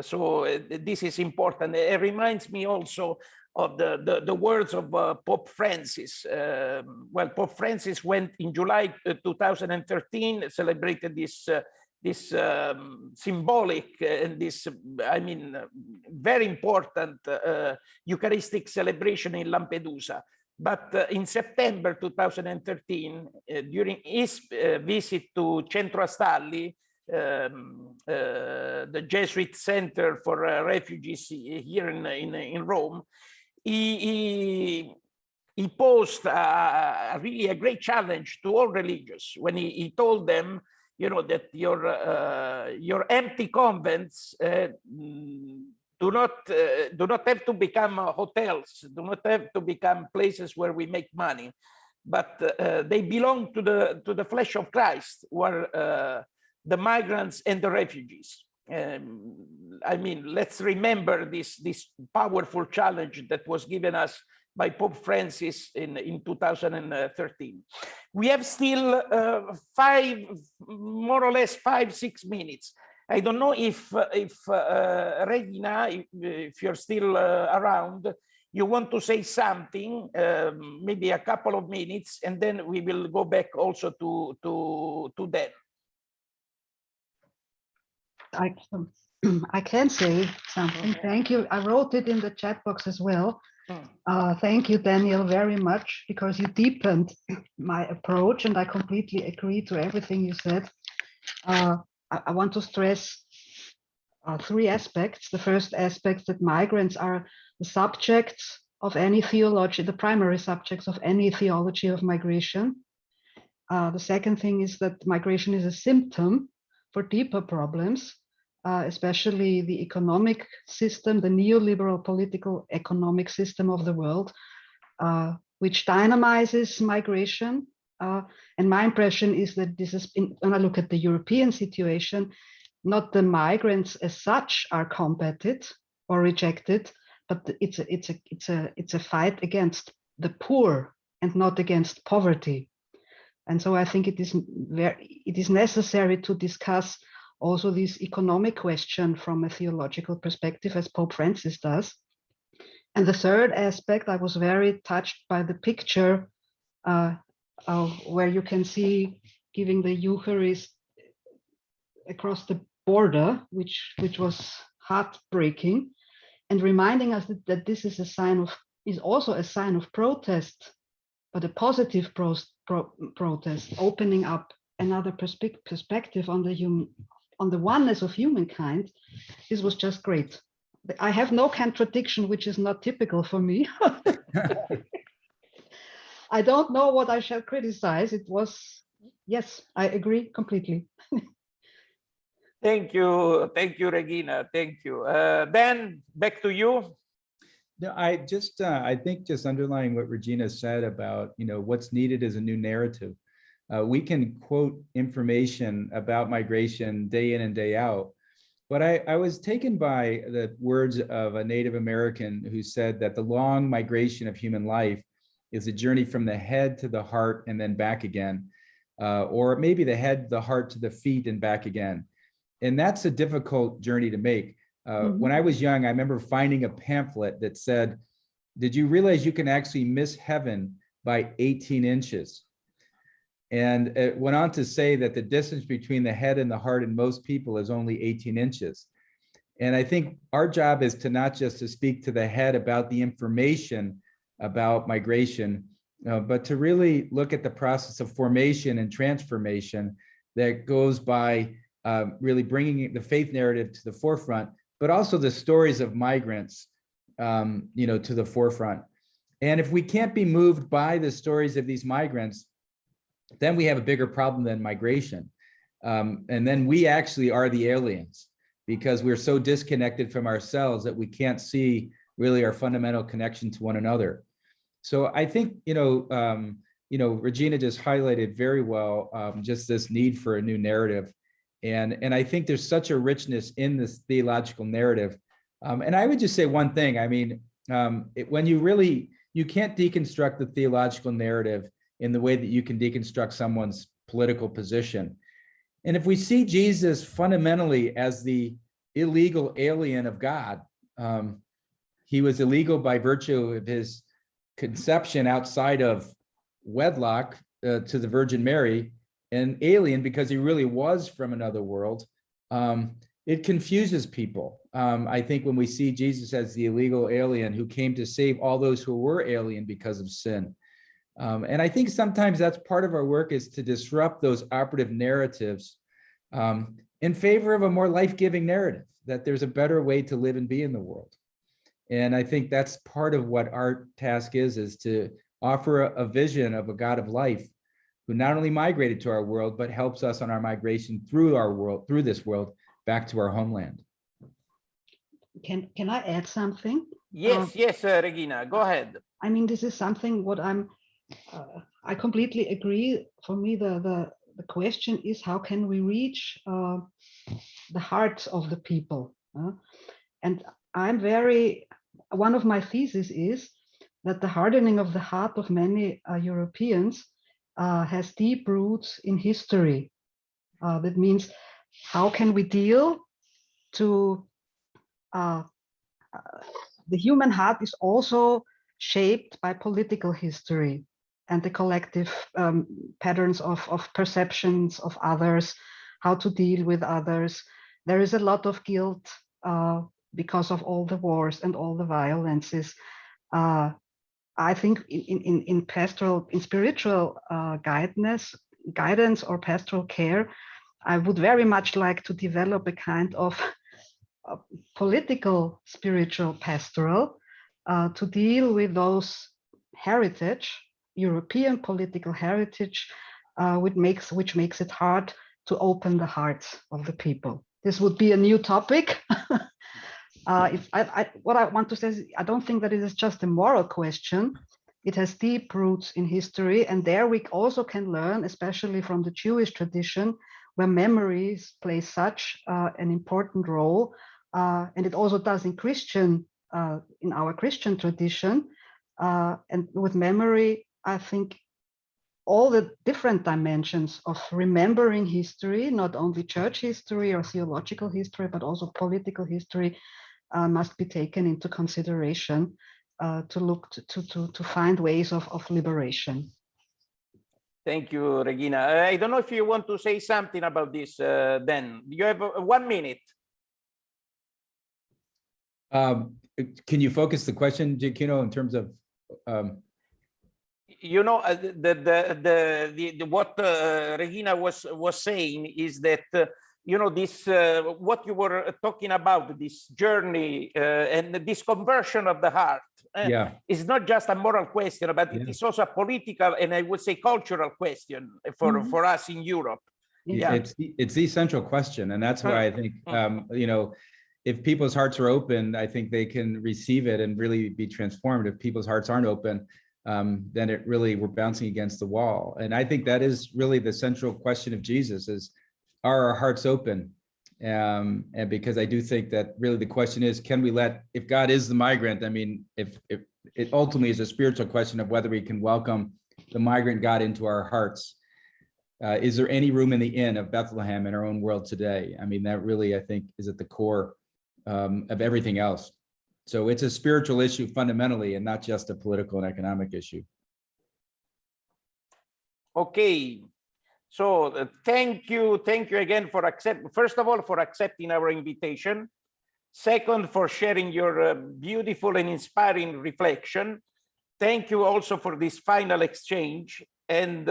So this is important. It reminds me also the words of Pope Francis. Well, Pope Francis went in July 2013, celebrated this symbolic and this, I mean, very important Eucharistic celebration in Lampedusa. But in September 2013, during his visit to Centro Astalli, the Jesuit Center for Refugees here in Rome, he posed really a great challenge to all religious when he told them, you know, that your empty convents do not have to become hotels, do not have to become places where we make money, but they belong to the flesh of Christ, who are the migrants and the refugees. I mean, let's remember this powerful challenge that was given us by Pope Francis in 2013. We have still more or less 5-6 minutes. I don't know if Regina, if you're still around, you want to say something, maybe a couple of minutes, and then we will go back also to them. I can say something. Thank you. I wrote it in the chat box as well. Thank you, Daniel, very much, because you deepened my approach, and I completely agree to everything you said. I want to stress 3 aspects. The first aspect, that migrants are the subjects of any theology, the primary subjects of any theology of migration. The second thing is that migration is a symptom for deeper problems, especially the economic system, the neoliberal political economic system of the world, which dynamizes migration. And my impression is that this is, when I look at the European situation, not the migrants as such are combated or rejected, but it's a fight against the poor and not against poverty. And so I think it is necessary to discuss also this economic question from a theological perspective, as Pope Francis does. And the third aspect, I was very touched by the picture where you can see giving the Eucharist across the border, which was heartbreaking, and reminding us that this is also a sign of protest, but a positive protest, opening up another perspective on the oneness of humankind. This was just great. I have no contradiction, which is not typical for me. I don't know what I shall criticize. It was, yes, I agree completely. Thank you, Regina. Thank you. Ben, back to you. No, I think just underlying what Regina said about, you know, what's needed is a new narrative. We can quote information about migration day in and day out, but I was taken by the words of a Native American who said that the long migration of human life is a journey from the head to the heart and then back again, or maybe the head, the heart to the feet and back again. And that's a difficult journey to make. When I was young, I remember finding a pamphlet that said, did you realize you can actually miss heaven by 18 inches? And it went on to say that the distance between the head and the heart in most people is only 18 inches. And I think our job is to not just to speak to the head about the information about migration, but to really look at the process of formation and transformation that goes by really bringing the faith narrative to the forefront, but also the stories of migrants, you know, to the forefront. And if we can't be moved by the stories of these migrants, then we have a bigger problem than migration. And then we actually are the aliens, because we're so disconnected from ourselves that we can't see really our fundamental connection to one another. So I think, Regina just highlighted very well just this need for a new narrative. And I think there's such a richness in this theological narrative. And I would just say one thing. I mean, when you can't deconstruct the theological narrative in the way that you can deconstruct someone's political position. And if we see Jesus fundamentally as the illegal alien of God, he was illegal by virtue of his conception outside of wedlock to the Virgin Mary, and alien because he really was from another world. It confuses people. I think when we see Jesus as the illegal alien who came to save all those who were alien because of sin. And I think sometimes that's part of our work, is to disrupt those operative narratives in favor of a more life-giving narrative, that there's a better way to live and be in the world. And I think that's part of what our task is to offer a vision of a God of life who not only migrated to our world, but helps us on our migration through our world, through this world, back to our homeland. Can I add something? Yes, yes, Regina, go ahead. I mean, this is something what I completely agree. For me, the question is, how can we reach the hearts of the people? And one of my theses is that the hardening of the heart of many Europeans has deep roots in history. That means, how can we deal to the human heart is also shaped by political history and the collective patterns of perceptions of others, how to deal with others. There is a lot of guilt because of all the wars and all the violences. I think in spiritual guidance or pastoral care, I would very much like to develop a kind of political spiritual pastoral to deal with those heritage, European political heritage, which makes it hard to open the hearts of the people. This would be a new topic. What I want to say is, I don't think that it is just a moral question. It has deep roots in history, and there we also can learn, especially from the Jewish tradition, where memories play such an important role, and it also does in our Christian tradition. And with memory, I think all the different dimensions of remembering history, not only church history or theological history, but also political history, must be taken into consideration to look to find ways of liberation. Thank you, Regina. I don't know if you want to say something about this, then. You have 1 minute. Can you focus the question, Giacchino, in terms of you know, what Regina was saying is that you know, this what you were talking about, this journey and this conversion of the heart is not just a moral question, but it is also a political and I would say cultural question for us in Europe. It's the central question, and that's why I think you know, if people's hearts are open, I think they can receive it and really be transformed. If people's hearts aren't open, then we're bouncing against the wall. And I think that is really the central question of Jesus: is, are our hearts open? And because I do think that really the question is, can we if God is the migrant, I mean, if it ultimately is a spiritual question of whether we can welcome the migrant God into our hearts. Is there any room in the inn of Bethlehem in our own world today? I mean, that really, I think, is at the core of everything else. So it's a spiritual issue fundamentally, and not just a political and economic issue. Okay. So thank you again for first of all, for accepting our invitation. Second, for sharing your beautiful and inspiring reflection. Thank you also for this final exchange. And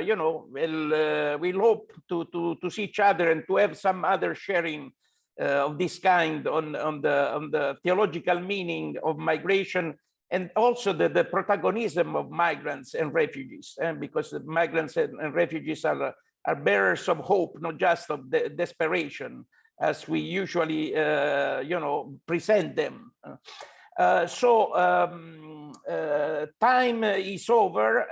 you know, we'll hope to see each other and to have some other sharing of this kind on the theological meaning of migration, and also the protagonism of migrants and refugees, and because the migrants and refugees are bearers of hope, not just of desperation, as we usually you know, present them. Time is over.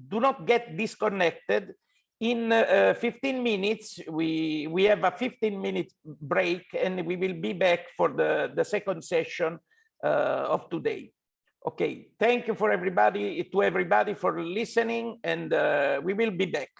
Do not get disconnected. In 15 minutes, we have a 15-minute break, and we will be back for the second session of today. Okay, thank you to everybody for listening, and we will be back.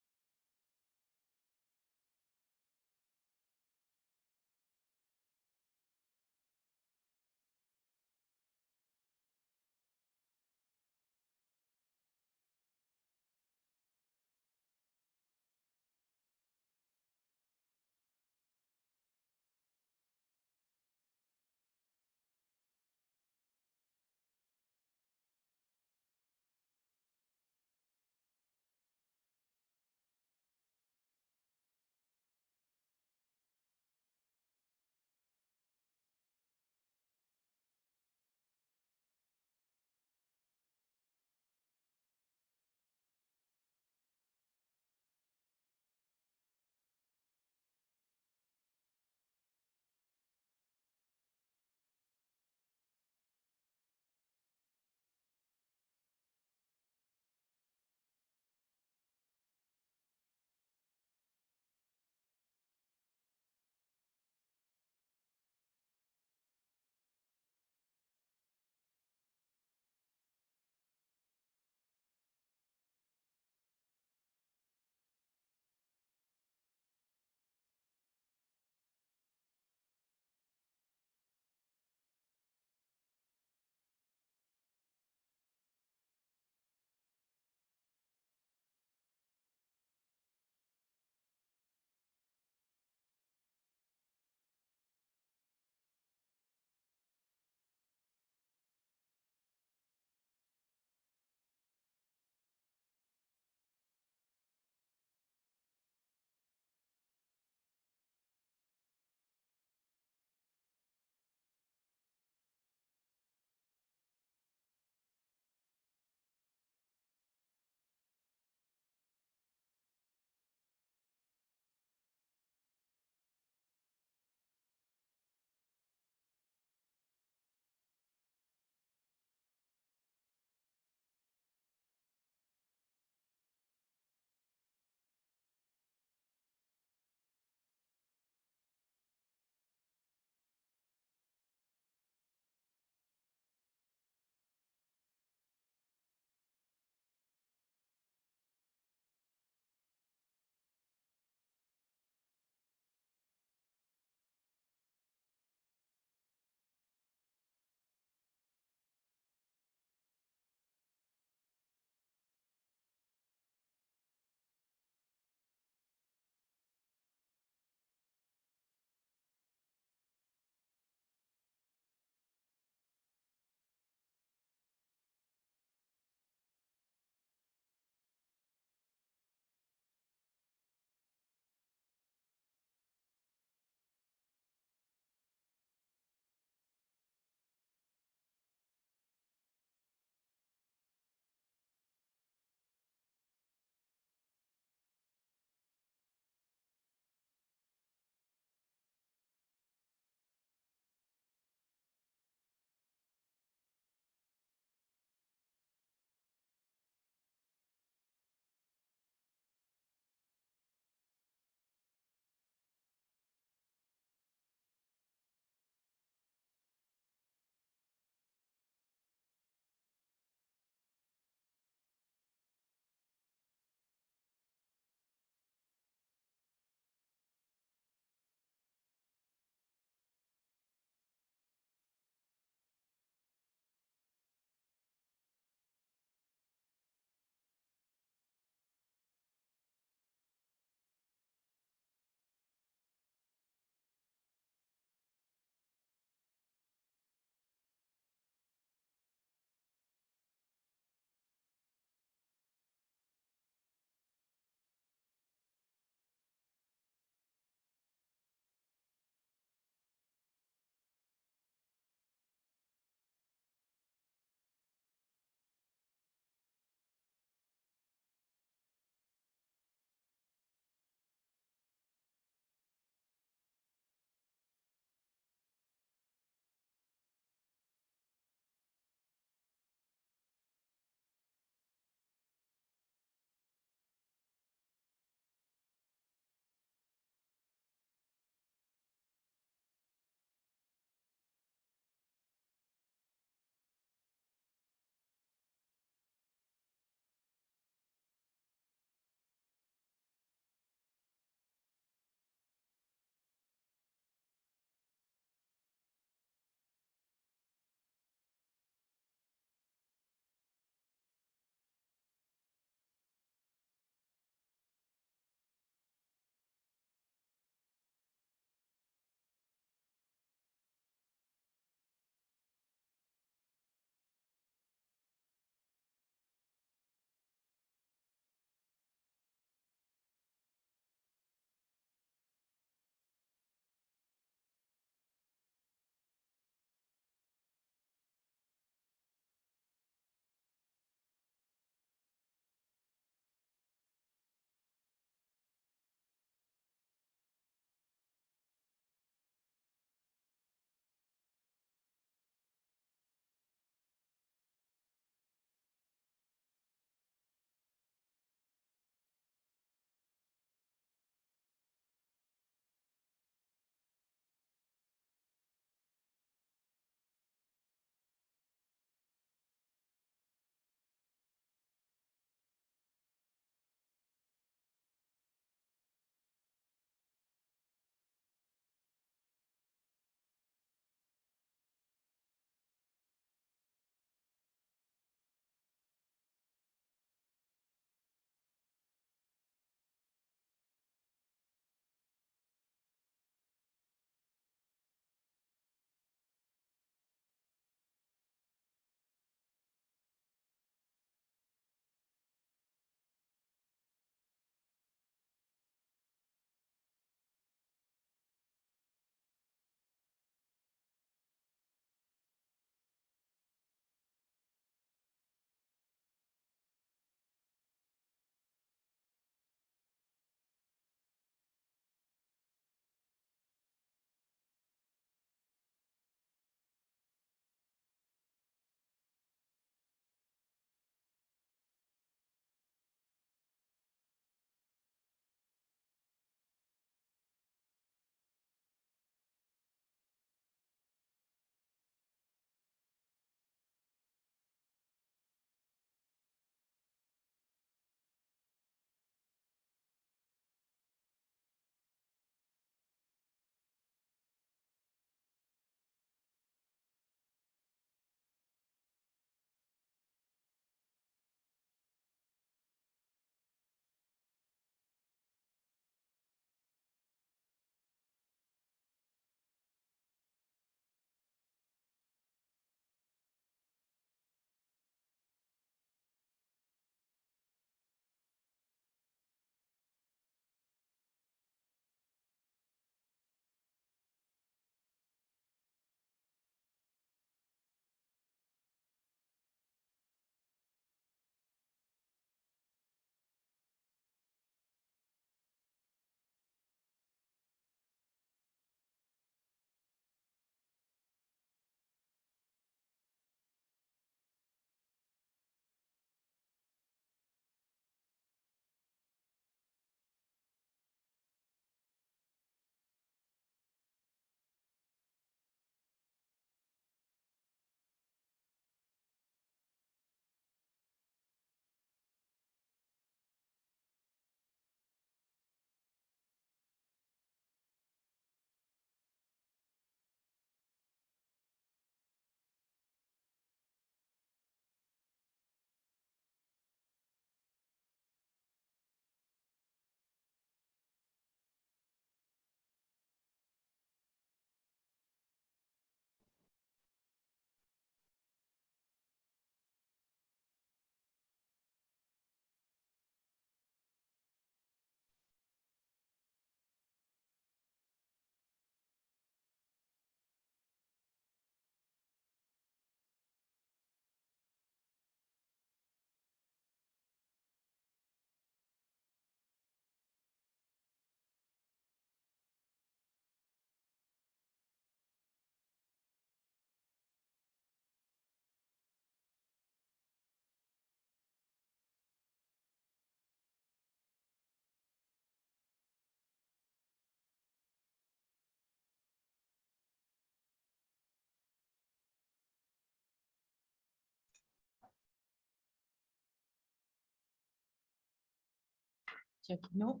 Giacchino.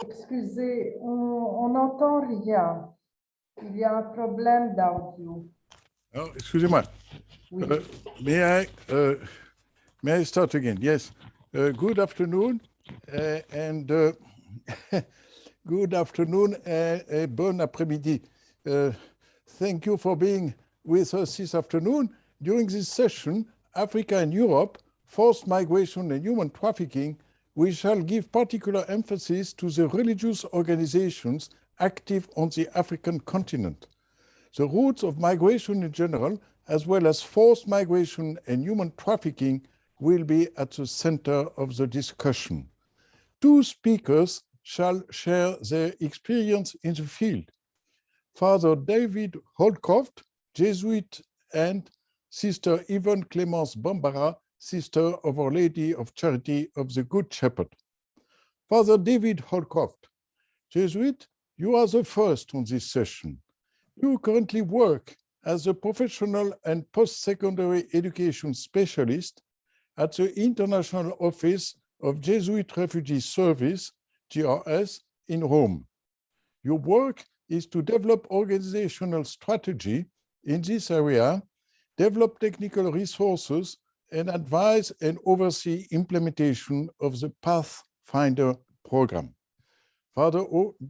Excusez, on n'entend rien. Il y a un problème d'audio. Oh, excusez-moi. Oui. May I start again? Yes. Good afternoon and good afternoon and bon après-midi. Thank you for being with us this afternoon. During this session, Africa and Europe, forced migration and human trafficking, we shall give particular emphasis to the religious organizations active on the African continent. The roots of migration in general, as well as forced migration and human trafficking, will be at the center of the discussion. Two speakers shall share their experience in the field. Father David Holcroft, Jesuit, and Sister Yvonne Clémence Bambara, Sister of Our Lady of Charity of the Good Shepherd. Father David Holcroft, Jesuit, you are the first on this session. You currently work as a professional and post-secondary education specialist at the International Office of Jesuit Refugee Service, GRS, in Rome. Your work is to develop organizational strategy in this area, develop technical resources, and advise and oversee implementation of the Pathfinder program. Father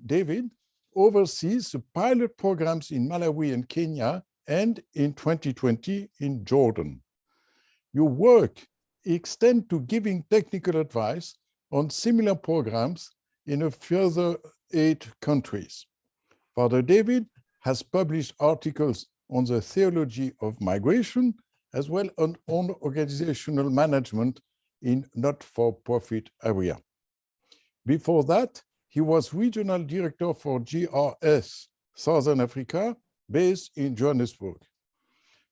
David oversees the pilot programs in Malawi and Kenya, and in 2020 in Jordan. Your work extends to giving technical advice on similar programs in a further 8 countries. Father David has published articles on the theology of migration, as well as on organizational management in not-for-profit area. Before that, he was regional director for GRS, Southern Africa, based in Johannesburg.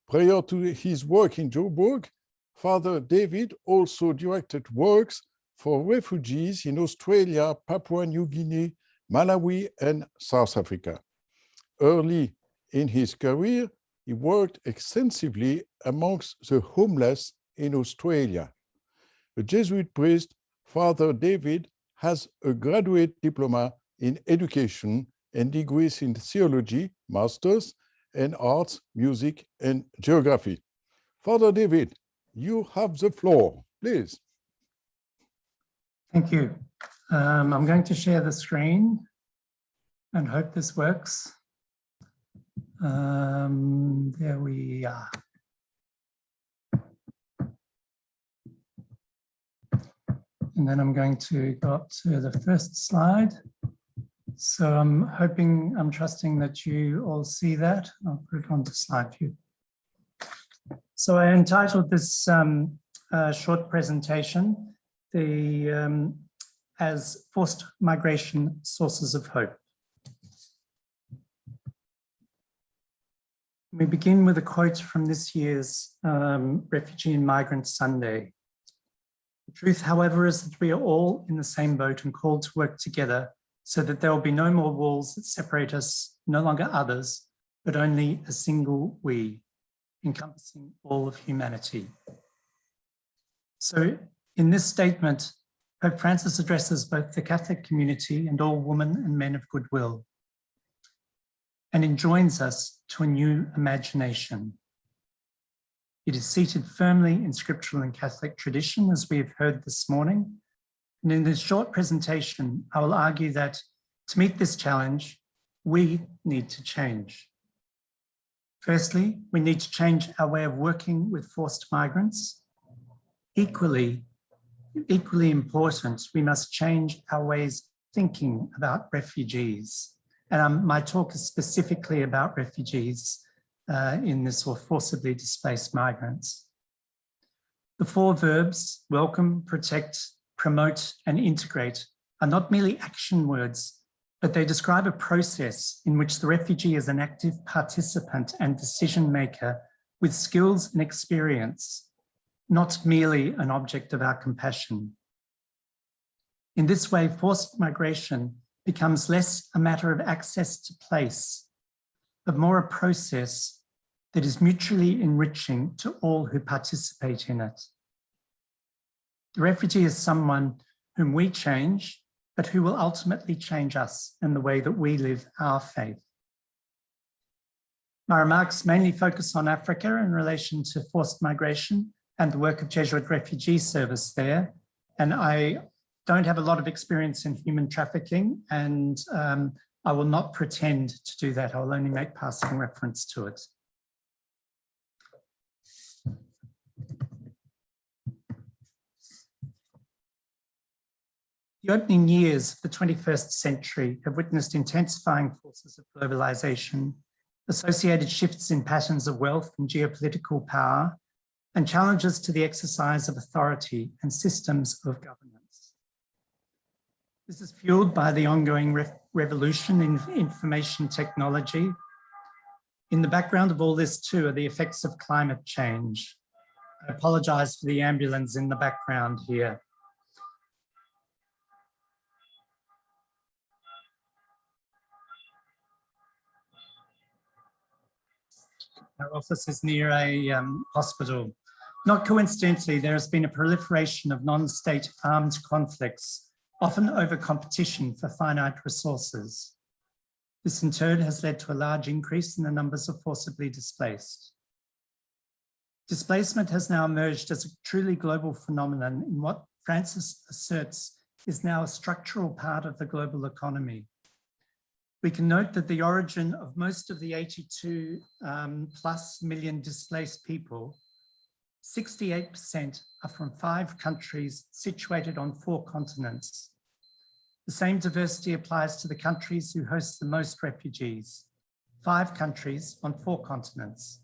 Prior to his work in Joburg, Father David also directed works for refugees in Australia, Papua New Guinea, Malawi, and South Africa. Early in his career, he worked extensively amongst the homeless in Australia. A Jesuit priest, Father David has a graduate diploma in education and degrees in theology, masters, and arts, music, and geography. Father David, you have the floor, please. Thank you. I'm going to share the screen and hope this works. There we are. And then I'm going to go up to the first slide. So I'm trusting that you all see that. I'll put it onto slide view. So I entitled this short presentation as Forced Migration Sources of Hope. We begin with a quote from this year's Refugee and Migrant Sunday. The truth, however, is that we are all in the same boat and called to work together so that there will be no more walls that separate us, no longer others, but only a single we, encompassing all of humanity. So in this statement, Pope Francis addresses both the Catholic community and all women and men of goodwill, and enjoins us to a new imagination. It is seated firmly in scriptural and Catholic tradition, as we have heard this morning. And in this short presentation, I will argue that to meet this challenge, we need to change. Firstly, we need to change our way of working with forced migrants. Equally important, we must change our ways of thinking about refugees. And my talk is specifically about refugees in this, or forcibly displaced migrants. The four verbs, welcome, protect, promote, and integrate, are not merely action words, but they describe a process in which the refugee is an active participant and decision maker with skills and experience, not merely an object of our compassion. In this way, forced migration becomes less a matter of access to place, but more a process that is mutually enriching to all who participate in it. The refugee is someone whom we change, but who will ultimately change us in the way that we live our faith. My remarks mainly focus on Africa in relation to forced migration and the work of Jesuit Refugee Service there. And I don't have a lot of experience in human trafficking, and I will not pretend to do that. I'll only make passing reference to it. The opening years of the 21st century have witnessed intensifying forces of globalization, associated shifts in patterns of wealth and geopolitical power, and challenges to the exercise of authority and systems of governance. This is fueled by the ongoing revolution in information technology. In the background of all this too are the effects of climate change. I apologize for the ambulance in the background here. Our office is near a hospital. Not coincidentally, there has been a proliferation of non-state armed conflicts, often over competition for finite resources. This in turn has led to a large increase in the numbers of forcibly displaced. Displacement has now emerged as a truly global phenomenon in what Francis asserts is now a structural part of the global economy. We can note that the origin of most of the 82 plus million displaced people, 68% are from 5 countries situated on 4 continents. The same diversity applies to the countries who host the most refugees, 5 countries on 4 continents.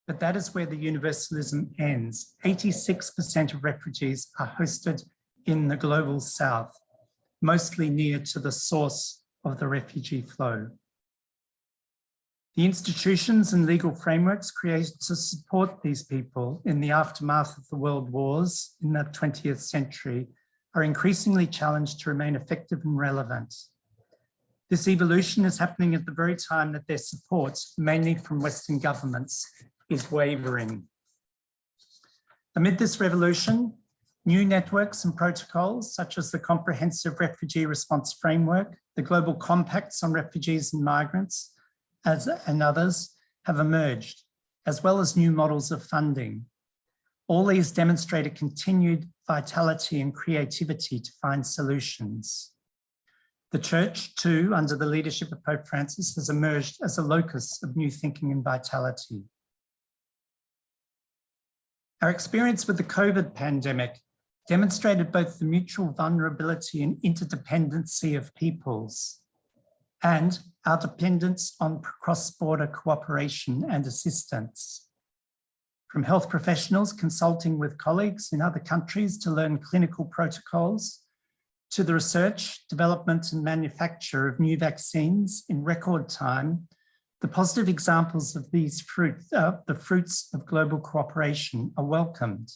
But that is where the universalism ends. 86% of refugees are hosted in the global south, mostly near to the source of the refugee flow. The institutions and legal frameworks created to support these people in the aftermath of the world wars in the 20th century are increasingly challenged to remain effective and relevant. This evolution is happening at the very time that their support, mainly from Western governments, is wavering. Amid this revolution, new networks and protocols, such as the Comprehensive Refugee Response Framework, the Global Compacts on Refugees and Migrants, and others, have emerged, as well as new models of funding. All these demonstrate a continued vitality and creativity to find solutions. The Church, too, under the leadership of Pope Francis, has emerged as a locus of new thinking and vitality. Our experience with the COVID pandemic demonstrated both the mutual vulnerability and interdependency of peoples and our dependence on cross-border cooperation and assistance. From health professionals consulting with colleagues in other countries to learn clinical protocols, to the research, development and manufacture of new vaccines in record time, the positive examples of these the fruits of global cooperation are welcomed.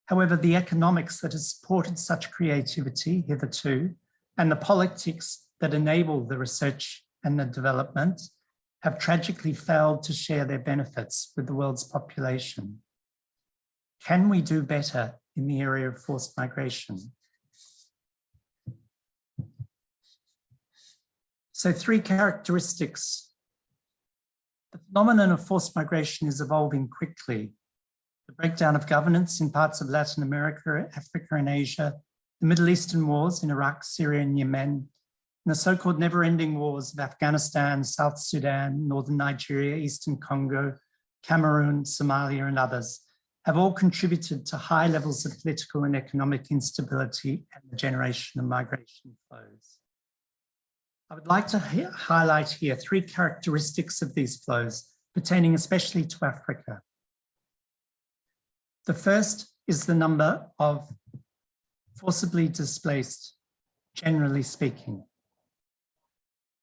However, the economics that has supported such creativity hitherto and the politics that enable the research and the development have tragically failed to share their benefits with the world's population. Can we do better in the area of forced migration? So 3 characteristics. The phenomenon of forced migration is evolving quickly. The breakdown of governance in parts of Latin America, Africa and Asia, the Middle Eastern wars in Iraq, Syria and Yemen, and the so-called never-ending wars of Afghanistan, South Sudan, Northern Nigeria, Eastern Congo, Cameroon, Somalia, and others have all contributed to high levels of political and economic instability and the generation of migration flows. I would like to highlight here three characteristics of these flows, pertaining especially to Africa. The first is the number of forcibly displaced, generally speaking.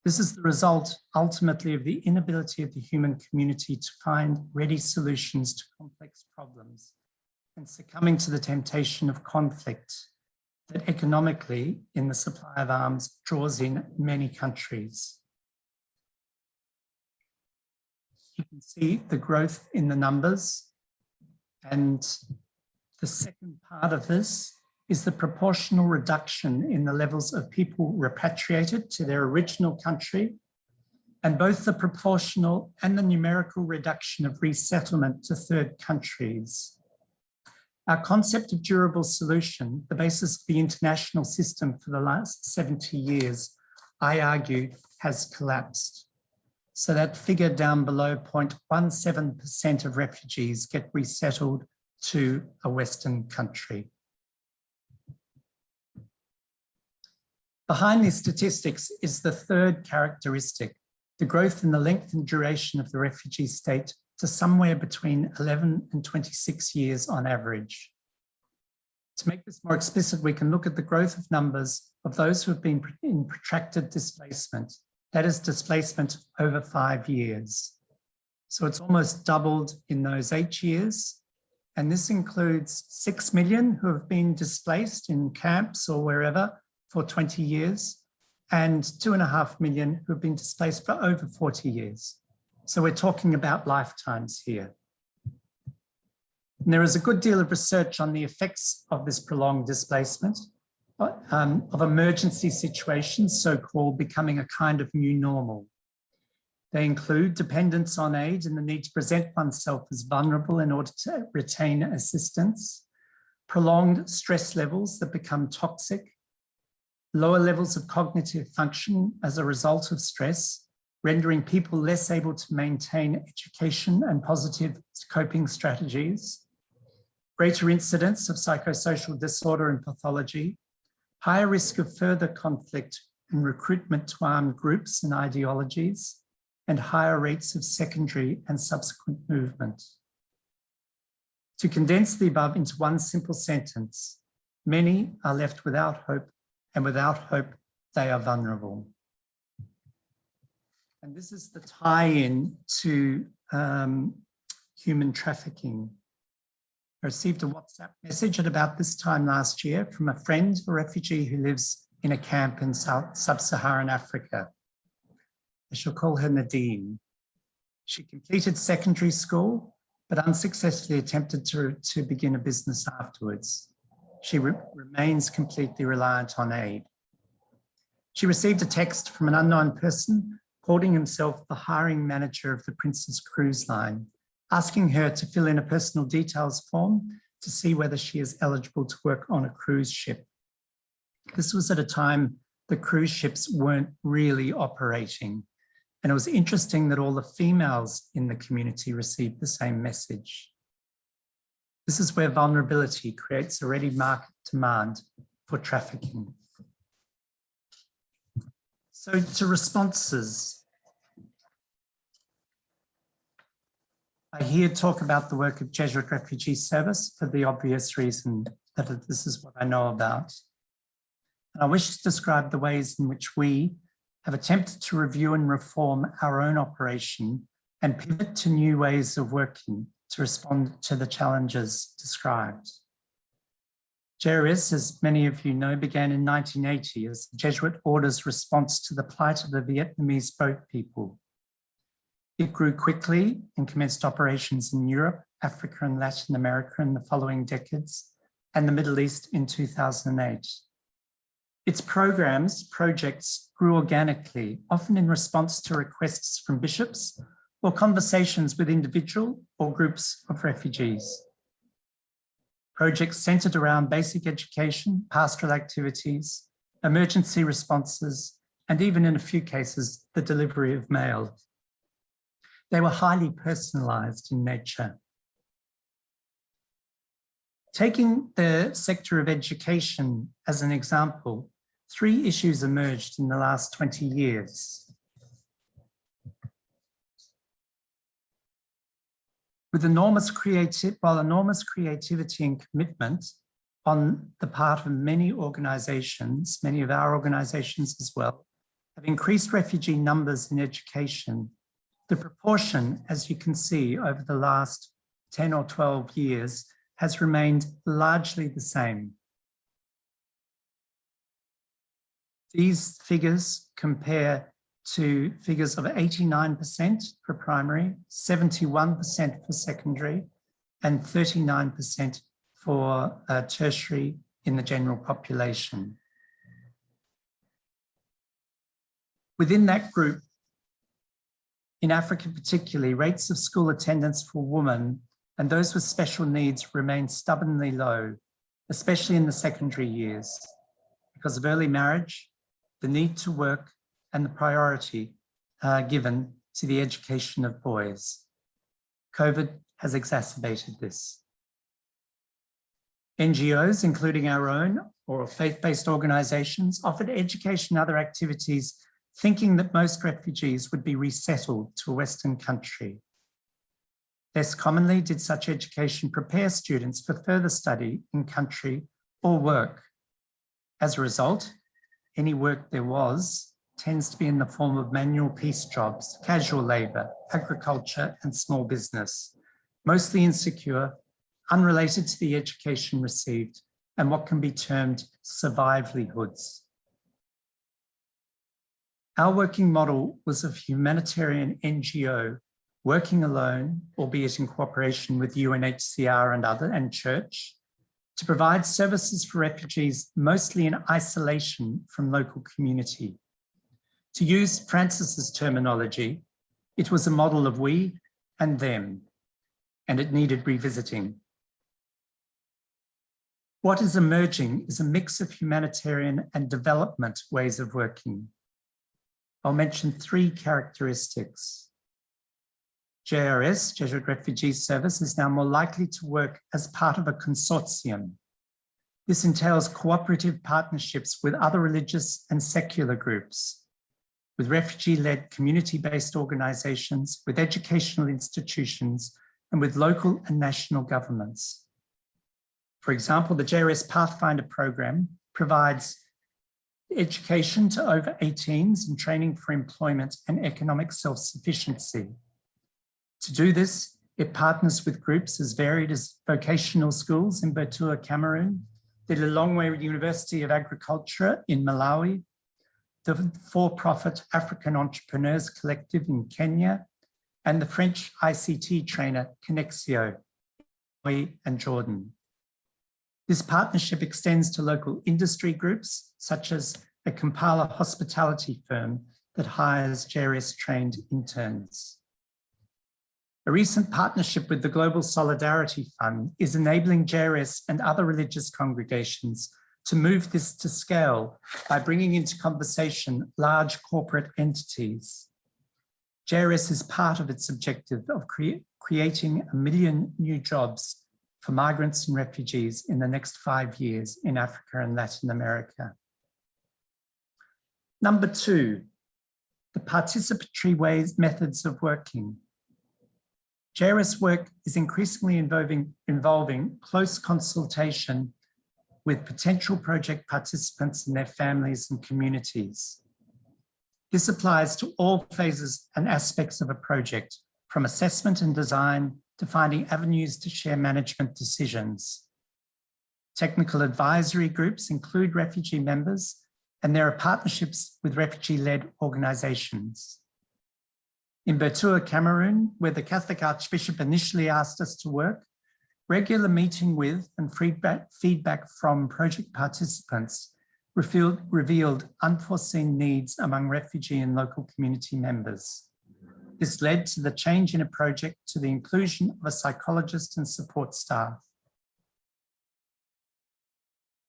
This is the result, ultimately, of the inability of the human community to find ready solutions to complex problems and succumbing to the temptation of conflict that economically, in the supply of arms, draws in many countries. You can see the growth in the numbers, and the second part of this is the proportional reduction in the levels of people repatriated to their original country, and both the proportional and the numerical reduction of resettlement to third countries. Our concept of durable solution, the basis of the international system for the last 70 years, I argue, has collapsed. So that figure down below, 0.17% of refugees get resettled to a Western country. Behind these statistics is the third characteristic, the growth in the length and duration of the refugee state to somewhere between 11 and 26 years on average. To make this more explicit, we can look at the growth of numbers of those who have been in protracted displacement, that is displacement over 5 years. So it's almost doubled in those 8 years. And this includes 6 million who have been displaced in camps or wherever for 20 years, and 2.5 million who have been displaced for over 40 years. So we're talking about lifetimes here. And there is a good deal of research on the effects of this prolonged displacement, of emergency situations, so-called, becoming a kind of new normal. They include dependence on aid and the need to present oneself as vulnerable in order to retain assistance, prolonged stress levels that become toxic, lower levels of cognitive function as a result of stress, rendering people less able to maintain education and positive coping strategies, greater incidence of psychosocial disorder and pathology, higher risk of further conflict and recruitment to armed groups and ideologies, and higher rates of secondary and subsequent movement. To condense the above into one simple sentence, many are left without hope, and without hope, they are vulnerable. And this is the tie-in to human trafficking. I received a WhatsApp message at about this time last year from a friend, a refugee who lives in a camp in sub-Saharan Africa. I shall call her Nadine. She completed secondary school, but unsuccessfully attempted to begin a business afterwards. She remains completely reliant on aid. She received a text from an unknown person calling himself the hiring manager of the Princess Cruise Line, asking her to fill in a personal details form to see whether she is eligible to work on a cruise ship. This was at a time the cruise ships weren't really operating. And it was interesting that all the females in the community received the same message. This is where vulnerability creates a ready market demand for trafficking. So to responses. I here talk about the work of Jesuit Refugee Service for the obvious reason that this is what I know about. And I wish to describe the ways in which we have attempted to review and reform our own operation and pivot to new ways of working to respond to the challenges described. JRS, as many of you know, began in 1980 as the Jesuit Order's response to the plight of the Vietnamese boat people. It grew quickly and commenced operations in Europe, Africa, and Latin America in the following decades, and the Middle East in 2008. Its projects grew organically, often in response to requests from bishops or conversations with individual or groups of refugees. Projects centered around basic education, pastoral activities, emergency responses, and even in a few cases, the delivery of mail. They were highly personalized in nature. Taking the sector of education as an example, 3 issues emerged in the last 20 years. While enormous creativity and commitment on the part of many organizations, many of our organizations as well, have increased refugee numbers in education, the proportion, as you can see, over the last 10 or 12 years has remained largely the same. These figures compare to figures of 89% for primary, 71% for secondary, and 39% for tertiary in the general population. Within that group, in Africa particularly, rates of school attendance for women and those with special needs remain stubbornly low, especially in the secondary years, because of early marriage, the need to work, and the priority given to the education of boys. COVID has exacerbated this. NGOs, including our own or faith-based organizations, offered education and other activities thinking that most refugees would be resettled to a Western country. Less commonly did such education prepare students for further study in country or work. As a result, any work there was tends to be in the form of manual piece jobs, casual labor, agriculture, and small business, mostly insecure, unrelated to the education received, and what can be termed survivalihoods. Our working model was of humanitarian NGO working alone, albeit in cooperation with UNHCR and church, to provide services for refugees mostly in isolation from local community. To use Francis's terminology, it was a model of we and them, and it needed revisiting. What is emerging is a mix of humanitarian and development ways of working. I'll mention 3 characteristics. JRS, Jesuit Refugee Service, is now more likely to work as part of a consortium. This entails cooperative partnerships with other religious and secular groups, with refugee-led community-based organizations, with educational institutions, and with local and national governments. For example, the JRS Pathfinder program provides education to over 18s and training for employment and economic self-sufficiency. To do this, it partners with groups as varied as vocational schools in Bertua, Cameroon, the Lilongwe University of Agriculture in Malawi, the for-profit African Entrepreneurs Collective in Kenya, and the French ICT trainer Connexio and Jordan. This partnership extends to local industry groups, such as a Kampala hospitality firm that hires JRS-trained interns. A recent partnership with the Global Solidarity Fund is enabling JRS and other religious congregations to move this to scale by bringing into conversation large corporate entities. JRS is part of its objective of creating 1 million new jobs for migrants and refugees in the next 5 years in Africa and Latin America. Number 2, the participatory methods of working. JRS work is increasingly involving close consultation with potential project participants and their families and communities. This applies to all phases and aspects of a project, from assessment and design to finding avenues to share management decisions. Technical advisory groups include refugee members, and there are partnerships with refugee-led organizations. In Bertua, Cameroon, where the Catholic Archbishop initially asked us to work, regular meeting with and feedback from project participants revealed unforeseen needs among refugee and local community members. This led to the change in a project to the inclusion of a psychologist and support staff.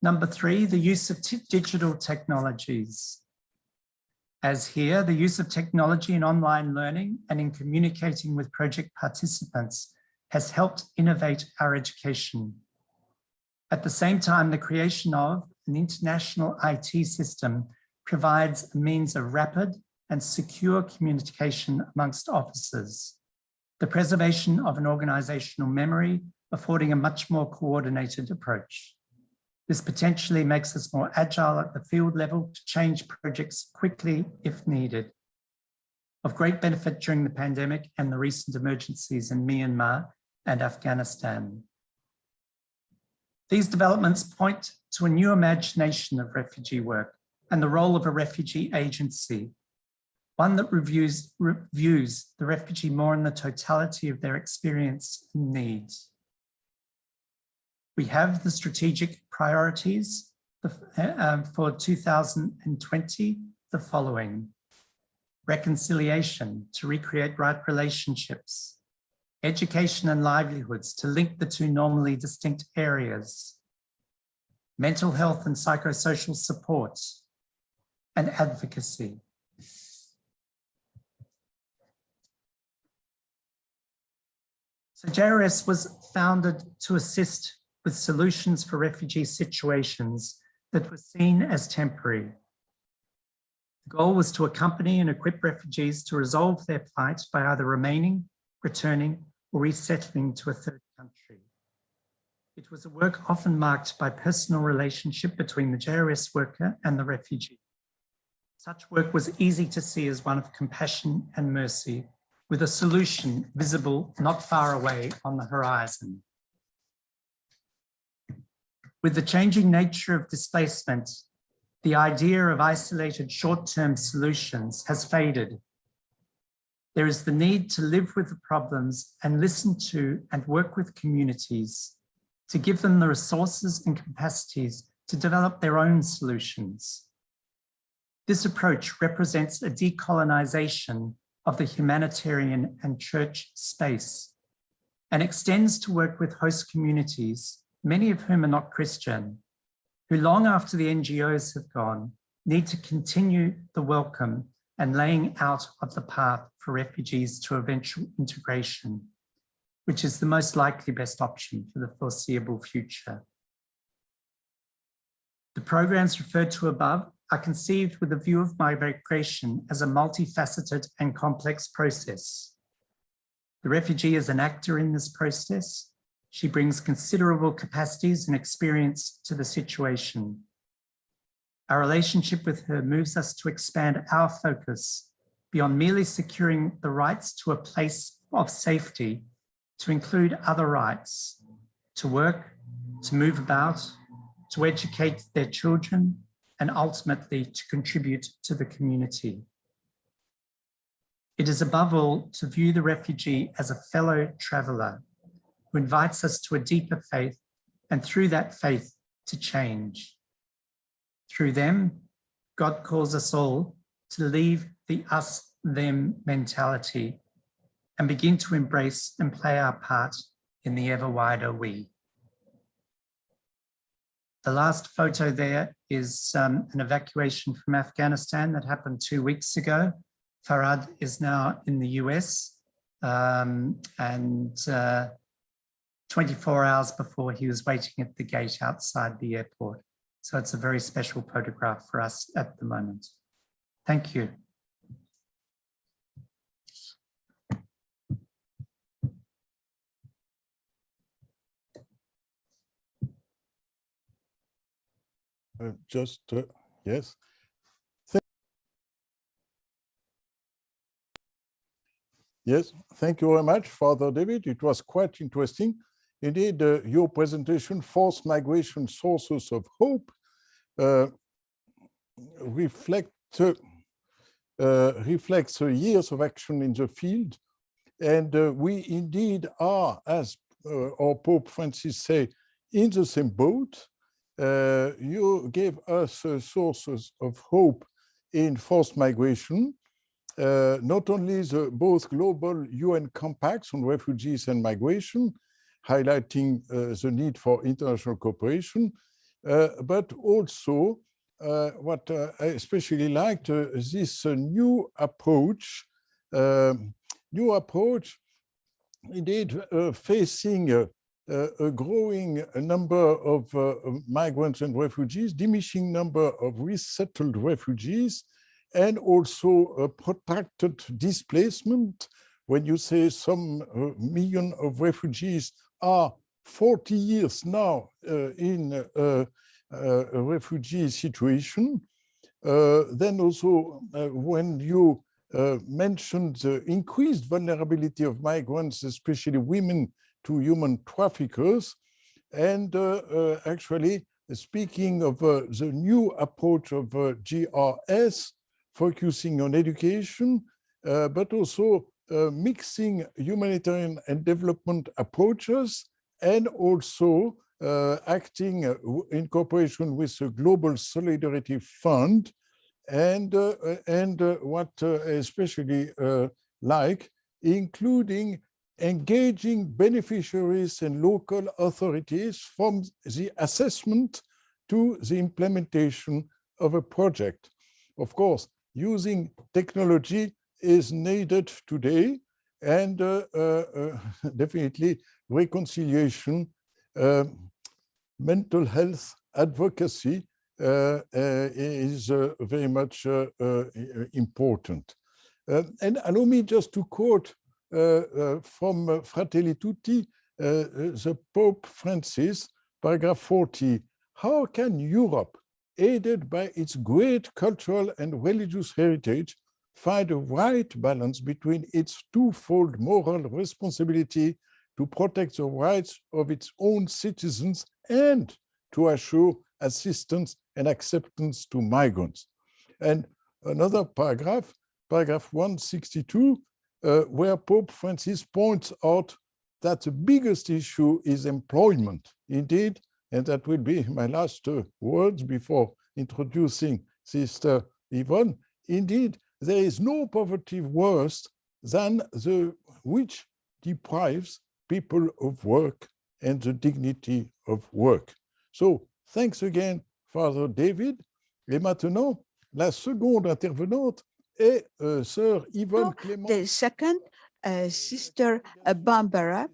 Number 3, the use of digital technologies. As here, the use of technology in online learning and in communicating with project participants has helped innovate our education. At the same time, the creation of an international IT system provides a means of rapid and secure communication amongst officers, the preservation of an organizational memory affording a much more coordinated approach. This potentially makes us more agile at the field level to change projects quickly if needed. Of great benefit during the pandemic and the recent emergencies in Myanmar and Afghanistan. These developments point to a new imagination of refugee work and the role of a refugee agency, one that views the refugee more in the totality of their experience and needs. We have the strategic priorities for 2020, the following: reconciliation to recreate right relationships, education and livelihoods to link the two normally distinct areas, mental health and psychosocial support, and advocacy. So JRS was founded to assist with solutions for refugee situations that were seen as temporary. The goal was to accompany and equip refugees to resolve their plight by either remaining, returning, or resettling to a third country. It was a work often marked by personal relationship between the JRS worker and the refugee. Such work was easy to see as one of compassion and mercy, with a solution visible not far away on the horizon. With the changing nature of displacement, the idea of isolated short-term solutions has faded. There is the need to live with the problems and listen to and work with communities to give them the resources and capacities to develop their own solutions. This approach represents a decolonization of the humanitarian and church space and extends to work with host communities, many of whom are not Christian, who long after the NGOs have gone, need to continue the welcome and laying out of the path for refugees to eventual integration, which is the most likely best option for the foreseeable future. The programs referred to above are conceived with a view of migration as a multifaceted and complex process. The refugee is an actor in this process. She brings considerable capacities and experience to the situation. Our relationship with her moves us to expand our focus beyond merely securing the rights to a place of safety to include other rights, to work, to move about, to educate their children, and ultimately to contribute to the community. It is above all to view the refugee as a fellow traveler who invites us to a deeper faith, and through that faith to change. Through them, God calls us all to leave the us-them mentality and begin to embrace and play our part in the ever wider we. The last photo there is an evacuation from Afghanistan that happened 2 weeks ago. Farad is now in the US, and 24 hours before he was waiting at the gate outside the airport. So it's a very special photograph for us at the moment. Thank you. Yes. Yes, thank you very much, Father David. It was quite interesting. Indeed, your presentation, Forced Migration Sources of Hope, reflects years of action in the field. And we indeed are, as our Pope Francis say, in the same boat. You gave us sources of hope in forced migration, not only the both global UN compacts on refugees and migration, highlighting the need for international cooperation, but also what I especially liked this new approach, indeed facing a growing number of migrants and refugees, diminishing number of resettled refugees, and also a protracted displacement. When you say some million of refugees are 40 years now in a refugee situation, then also when you mentioned the increased vulnerability of migrants, especially women, to human traffickers, and actually speaking of the new approach of GRS, focusing on education, but also mixing humanitarian and development approaches, and also acting in cooperation with the Global Solidarity Fund, and what I especially like, including engaging beneficiaries and local authorities from the assessment to the implementation of a project. Of course, using technology is needed today, and definitely reconciliation, mental health advocacy is very much important. And allow me just to quote from Fratelli Tutti, the Pope Francis, paragraph 40. How can Europe, aided by its great cultural and religious heritage, find a right balance between its twofold moral responsibility to protect the rights of its own citizens and to assure assistance and acceptance to migrants? And another paragraph, paragraph 162, where Pope Francis points out that the biggest issue is employment, indeed, and that will be my last words before introducing Sister Yvonne. Indeed, there is no poverty worse than the which deprives people of work and the dignity of work. So, thanks again, Father David. Et maintenant, la seconde intervenante est Sœur Yvonne Clément. The second, Sister Barbara,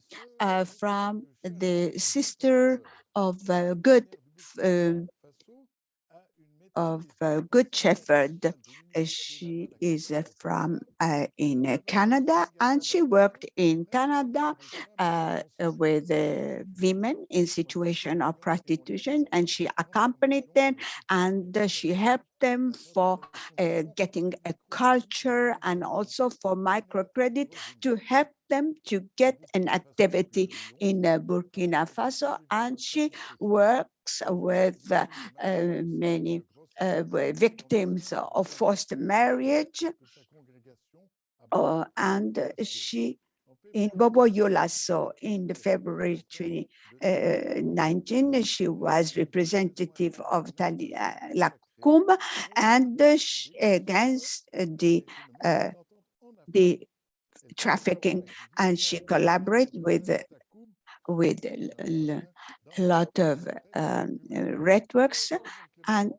from the Sister of Good Shepherd. She is from in Canada, and she worked in Canada with women in situation of prostitution, and she accompanied them, and she helped them for getting a culture and also for microcredit to help them to get an activity in Burkina Faso. And she works with many victims of forced marriage, and she in Bobo Yulasso in the February 2019, she was representative of Lakum and against the trafficking, and she collaborated with a lot of networks. And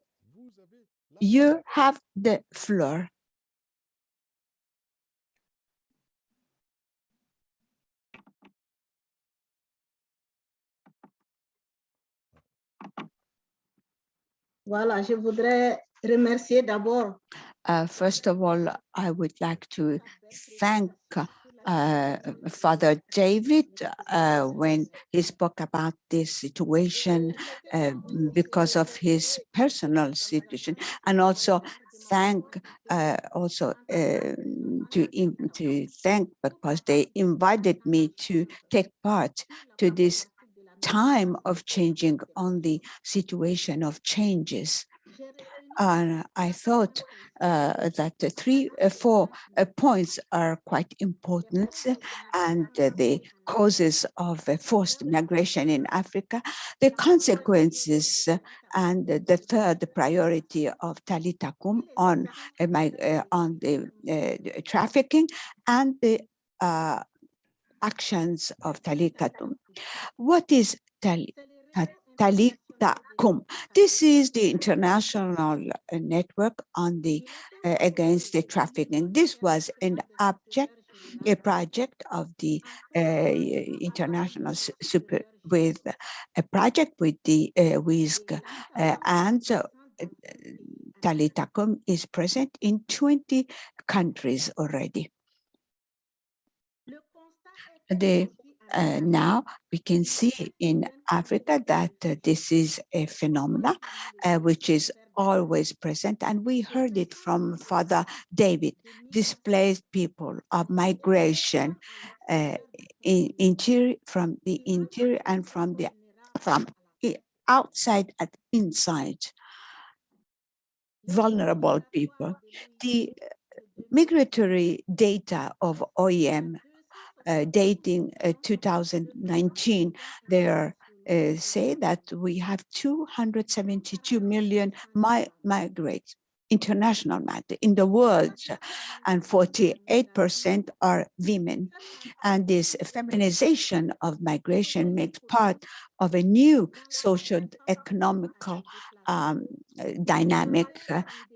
you have the floor. Voilà, je voudrais remercier d'abord. First of all, I would like to thank Father David when he spoke about this situation because of his personal situation, and also thank to thank because they invited me to take part to this time of changing on the situation of changes. And I thought that the four points are quite important, and the causes of forced migration in Africa, the consequences, and the third priority of Talitakum on the trafficking, and the actions of Talitakum. What is Talita.com. This is the international network on the against the trafficking. This was a project of the international with a project with the WISC, and Talita.com is present in 20 countries already. Now we can see in Africa that this is a phenomena which is always present, and we heard it from Father David. Displaced people of migration, interior, from the interior and from outside and inside. Vulnerable people. The migratory data of OIM dating 2019, they say that we have 272 million migrants, international migrants in the world, and 48% are women. And this feminization of migration makes part of a new social economical dynamic,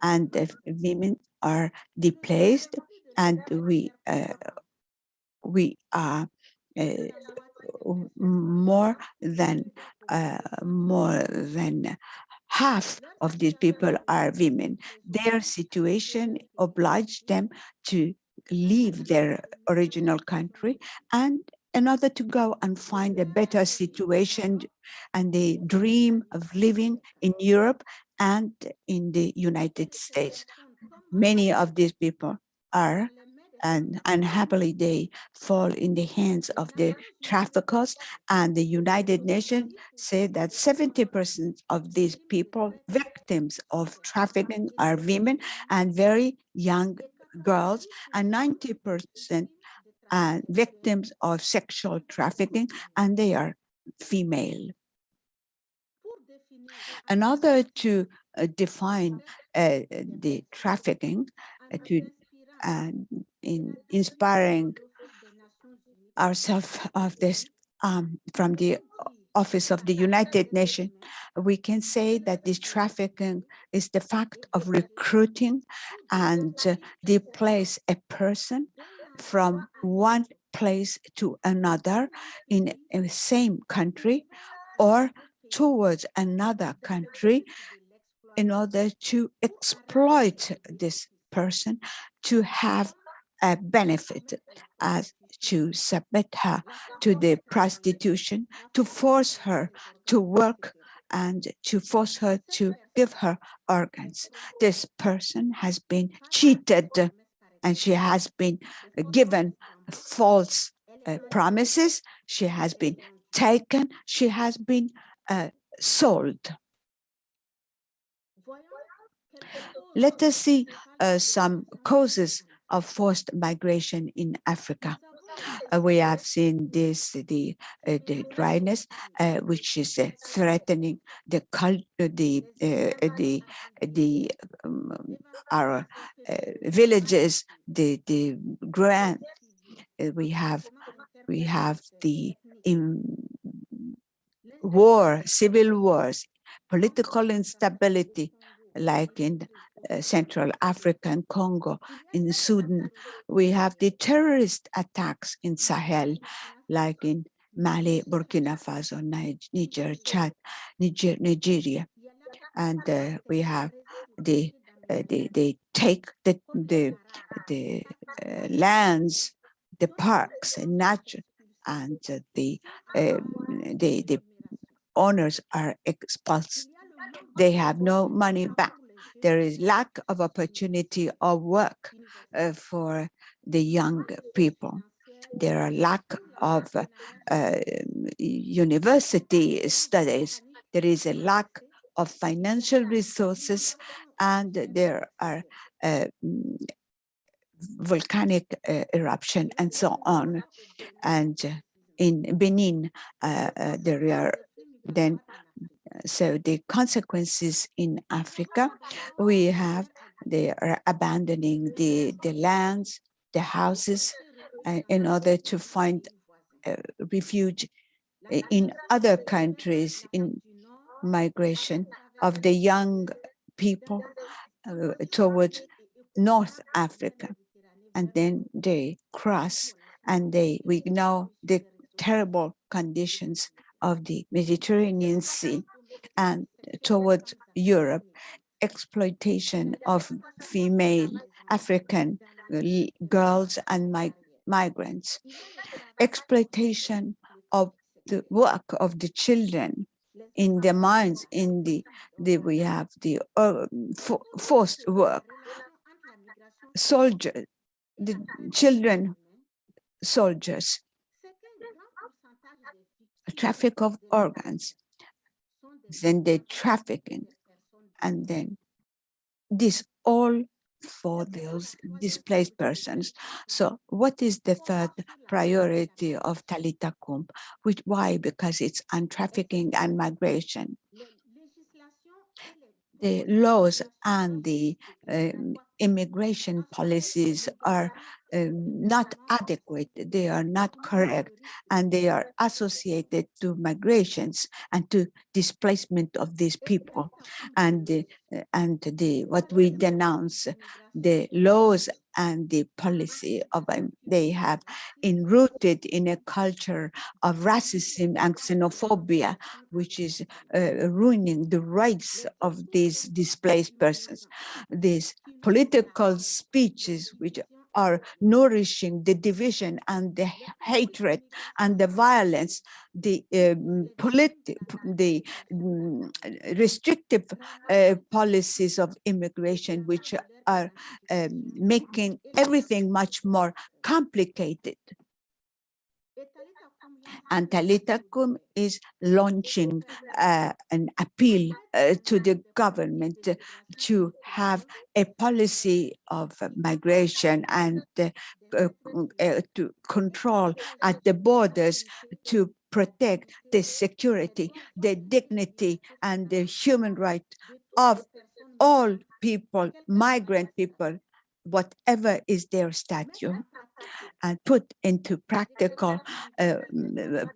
and women are displaced, and we are more than half of these people are women. Their situation obliged them to leave their original country and in order to go and find a better situation, and they dream of living in Europe and in the United States. Many of these people are, and unhappily they fall in the hands of the traffickers, and the United Nations say that 70% of these people, victims of trafficking, are women and very young girls, and 90% are victims of sexual trafficking, and they are female. In order to define the trafficking, in inspiring ourselves of this from the Office of the United Nations, we can say that this trafficking is the fact of recruiting and displace a person from one place to another in the same country or towards another country in order to exploit this person to have a benefit, as to submit her to the prostitution, to force her to work, and to force her to give her organs. This person has been cheated, and she has been given false promises. She has been taken. She has been sold. Let us see some causes of forced migration in Africa. We have seen this, the dryness, which is threatening our villages, the grant. We have the war, civil wars, political instability, like in Central Africa and Congo, in Sudan. We have the terrorist attacks in Sahel, like in Mali, Burkina Faso, Niger, Chad, Nigeria. And we have they take the lands, the parks, and nature, and the owners are expulsed. They have no money back. There is lack of opportunity of work for the young people. There are lack of university studies. There is a lack of financial resources, and there are volcanic eruption and so on. And in Benin, there are then so the consequences in Africa, we have, they are abandoning the lands, the houses, in order to find refuge in other countries, in migration of the young people towards North Africa. And then they cross and we know the terrible conditions of the Mediterranean Sea and towards Europe, exploitation of female African girls and migrants, exploitation of the work of the children in the mines, in we have the forced work, soldiers, the children soldiers, traffic of organs, then the trafficking, and then this all for those displaced persons. So what is the third priority of Talitha Kum? Why? Because it's on trafficking and migration. The laws and the immigration policies are not adequate, they are not correct, and they are associated to migrations and to displacement of these people. And what we denounce, the laws and the policy of they have enrooted in a culture of racism and xenophobia, which is ruining the rights of these displaced persons. These political speeches which are nourishing the division and the hatred and the violence, the restrictive policies of immigration, which are making everything much more complicated. And Talitha Kum is launching an appeal to the government to have a policy of migration and to control at the borders, to protect the security, the dignity, and the human right of all people, migrant people, whatever is their status, and put into practical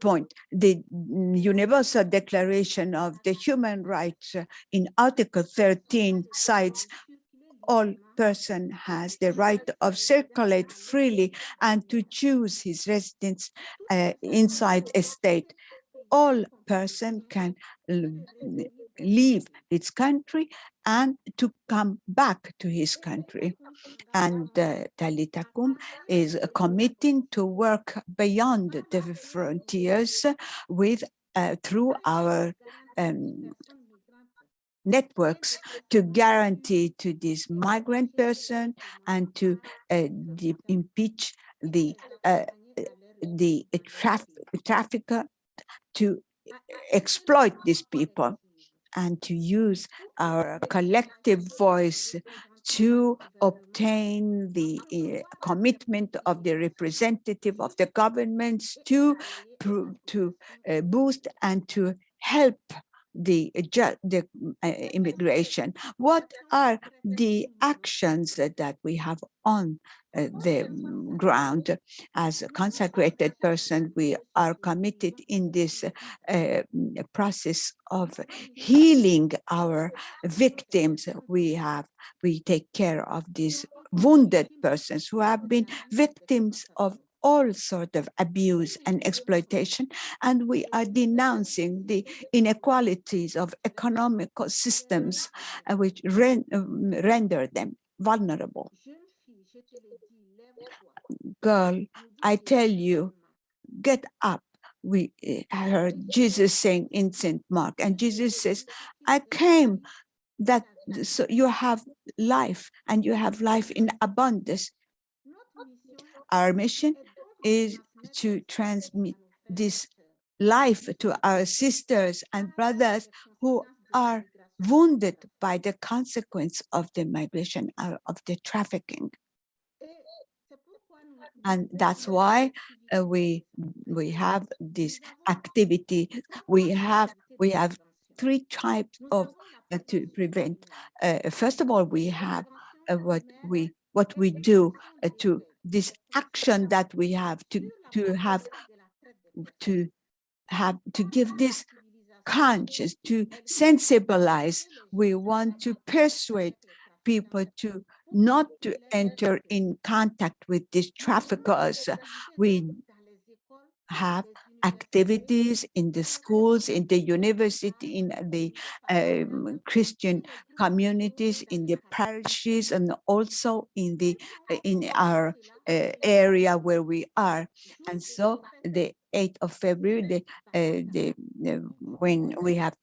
point the Universal Declaration of the Human Rights in Article 13 cites all person has the right of circulate freely and to choose his residence inside a state. All person can leave its country and to come back to his country. And Talitha Kum is committing to work beyond the frontiers with through our networks to guarantee to this migrant person and to impeach the trafficker to exploit these people, and to use our collective voice to obtain the commitment of the representative of the governments to boost and to help the immigration. What are the actions that we have on the ground? As a consecrated person, we are committed in this process of healing our victims. We take care of these wounded persons who have been victims of all sorts of abuse and exploitation, and we are denouncing the inequalities of economical systems which render them vulnerable. Girl, I tell you, get up. We heard Jesus saying in St. Mark, and Jesus says, I came that so you have life, and you have life in abundance. Our mission is to transmit this life to our sisters and brothers who are wounded by the consequence of the migration, of the trafficking. And that's why we have this activity. We have three types of to prevent. First of all, we have what we do to this action that we have to give this conscious, to sensibilize. We want to persuade people to not to enter in contact with these traffickers. We have activities in the schools, in the university, in the Christian communities, in the parishes, and also in our area where we are. And so the 8th of February, when we have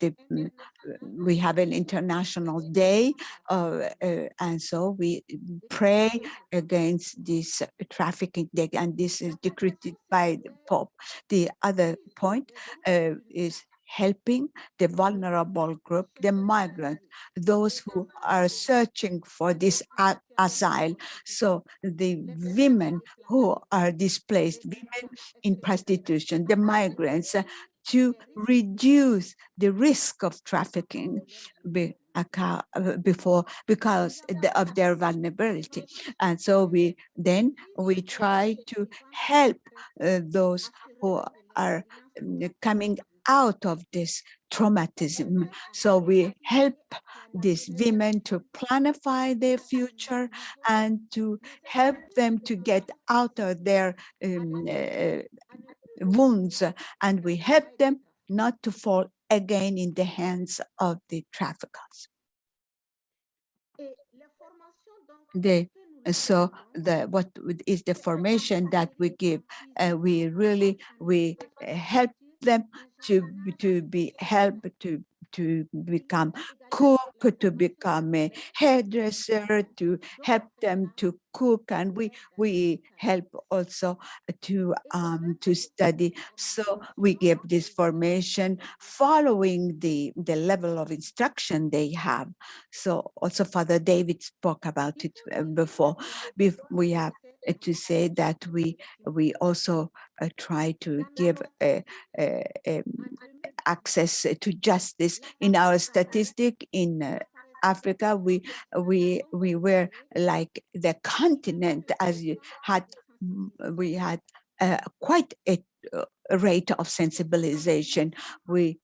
we have an international day, and so we pray against this trafficking day, and this is decreed by the Pope. The other point is helping the vulnerable group, the migrant, those who are searching for this asylum. So the women who are displaced, women in prostitution, the migrants, to reduce the risk of trafficking because of their vulnerability. And so we try to help those who are coming out of this traumatism. So we help these women to planify their future and to help them to get out of their wounds, and we help them not to fall again in the hands of the traffickers. What is the formation that we give? We help them to be helped to become cook, to become a hairdresser, to help them to cook, and we help also to study. So we give this formation following the level of instruction they have. So also Father David spoke about it before. We have to say that we also try to give access to justice. In our statistic in Africa, we were like the continent, as you had. We had quite a rate of sensibilization. We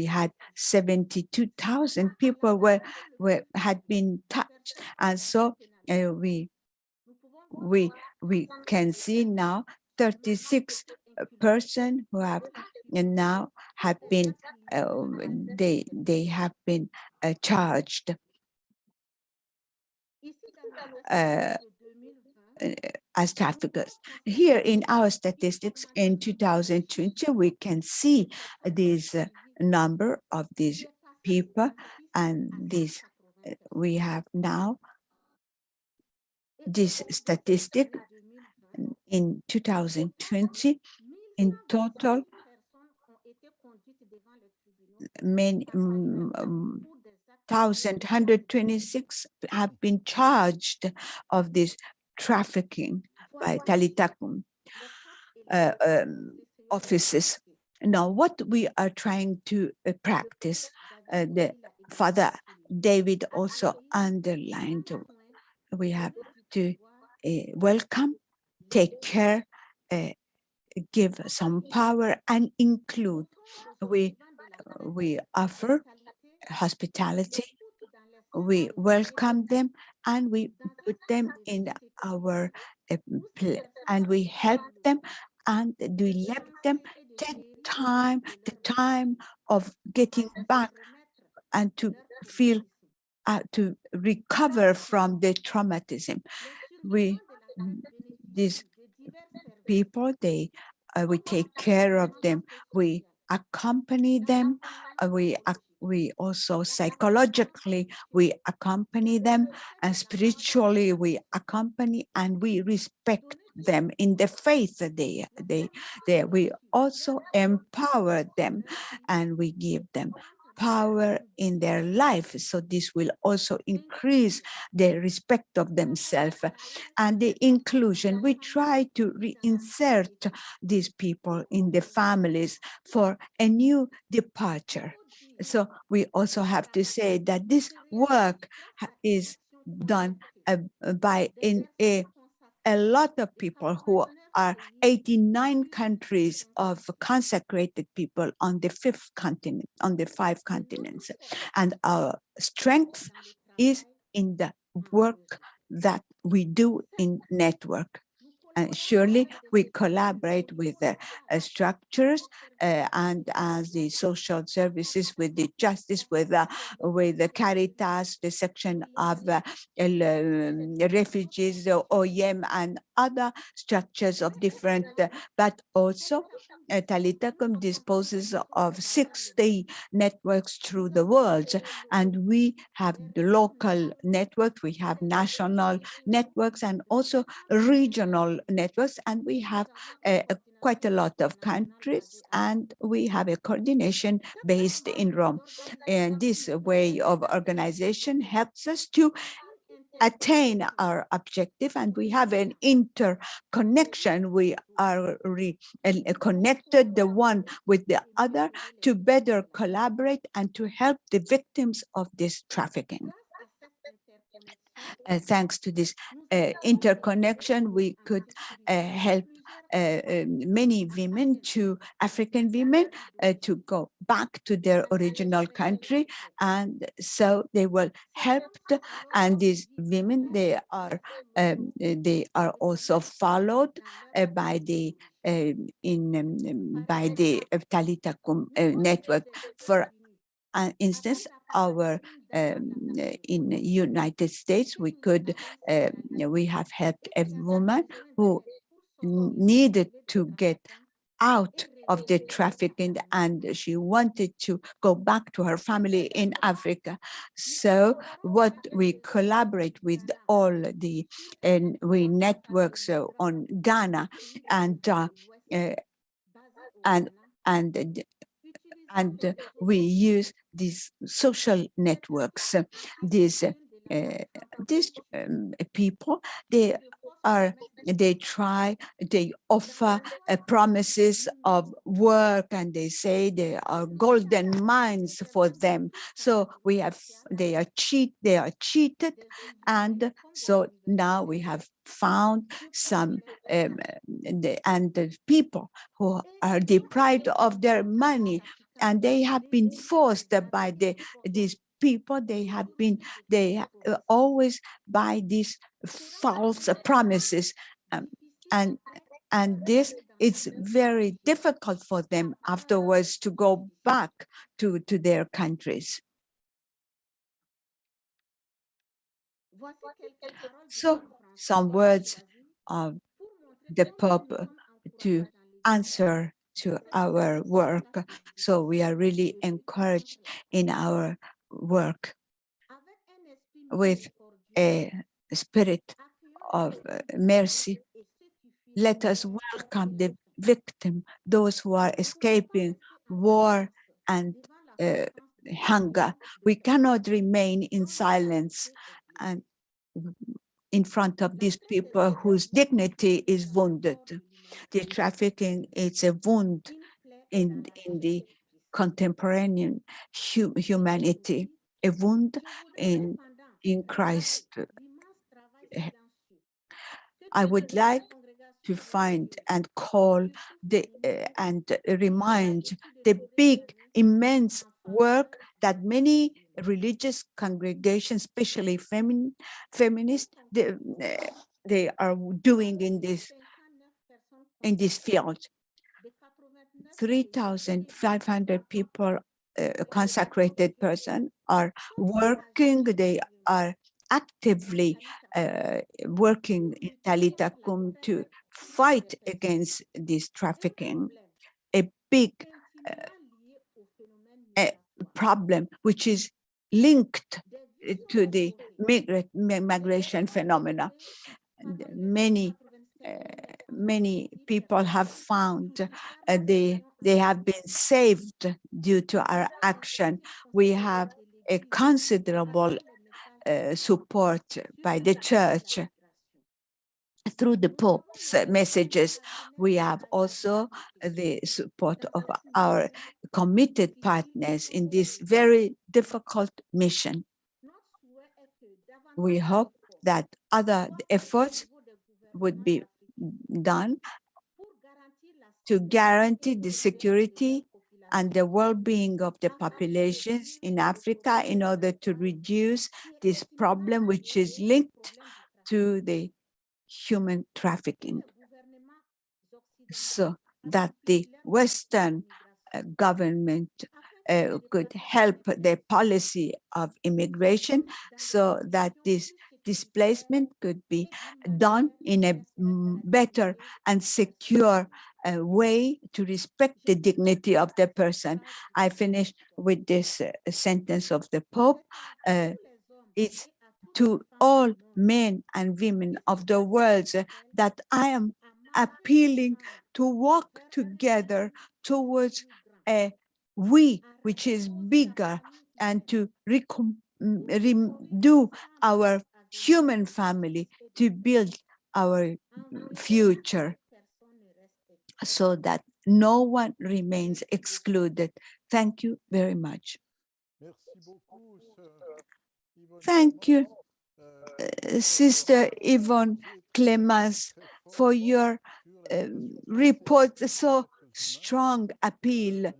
had 72,000 people had been touched, and so we can see now 36 person who have now have been they have been charged as traffickers. Here in our statistics in 2020, we can see this number of these people, and this we have now this statistic in 2020. In total, many 1,126 have been charged of this trafficking by Talitakum offices. Now, what we are trying to practice, the Father David also underlined, we have to welcome, take care, give some power, and include. We offer hospitality, we welcome them, and we put them in our and we help them, and we let them take the time of getting back and to feel to recover from the traumatism. These people, we take care of them, we accompany them, we also psychologically we accompany them, and spiritually we accompany, and we respect them in the faith that we also empower them, and we give them power in their life. So this will also increase the respect of themselves and the inclusion. We try to reinsert these people in the families for a new departure. So we also have to say that this work is done by a lot of people who are 89 countries of consecrated people on the 5th continent, on the 5 continents. And our strength is in the work that we do in network. And surely we collaborate with the structures and as the social services, with the justice, with the Caritas, the section of refugees, the OEM, and other structures of different, but also Talitacum disposes of 60 networks through the world, and we have the local network, we have national networks, and also regional networks, and we have quite a lot of countries, and we have a coordination based in Rome. And this way of organization helps us to attain our objective, and we have an interconnection. We are connected the one with the other to better collaborate and to help the victims of this trafficking. Thanks to this interconnection, we could help many women, African women, to go back to their original country, and so they were helped. And these women, they are also followed by the Talitacum network. For instance, our in the United States, we have helped a woman who needed to get out of the trafficking, and she wanted to go back to her family in Africa. So what we collaborate with all the, and we network so on Ghana, and we use these social networks. These people, they offer promises of work, and they say they are golden mines for them. So they are cheated, and so now we have found some and the people who are deprived of their money, and they have been forced by these people. They always buy these false promises, and this, it's very difficult for them afterwards to go back to their countries. So some words of the Pope to answer to our work. So we are really encouraged in our work with a spirit of mercy. Let us welcome the victim, those who are escaping war and hunger. We cannot remain in silence and in front of these people whose dignity is wounded. The trafficking is a wound in the contemporary humanity, a wound in Christ. I would like to find and call and remind the big, immense work that many religious congregations, especially feminists, they are doing in this field. 3,500 people, consecrated person, are working. They are actively working in Talitacum to fight against this trafficking, a big problem which is linked to the migration phenomena. Many people have found they have been saved due to our action. We have a considerable support by the church through the Pope's messages. We have also the support of our committed partners in this very difficult mission. We hope that other efforts would be done to guarantee the security and the well-being of the populations in Africa in order to reduce this problem, which is linked to the human trafficking, so that the Western government could help the policy of immigration so that this displacement could be done in a better and secure way to respect the dignity of the person. I finish with this sentence of the Pope. It's to all men and women of the world that I am appealing to walk together towards a we, which is bigger, and to redo our human family, to build our future so that no one remains excluded. Thank you very much. Thank you, Sister Yvonne Clemens, for your report, so strong appeal,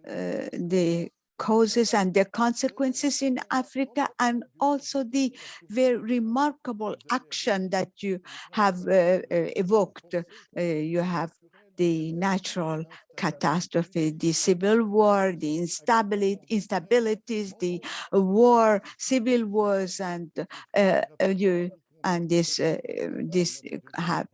the causes and the consequences in Africa, and also the very remarkable action that you have evoked. You have the natural catastrophe, the civil war, the instabilities, the war, civil wars, and this have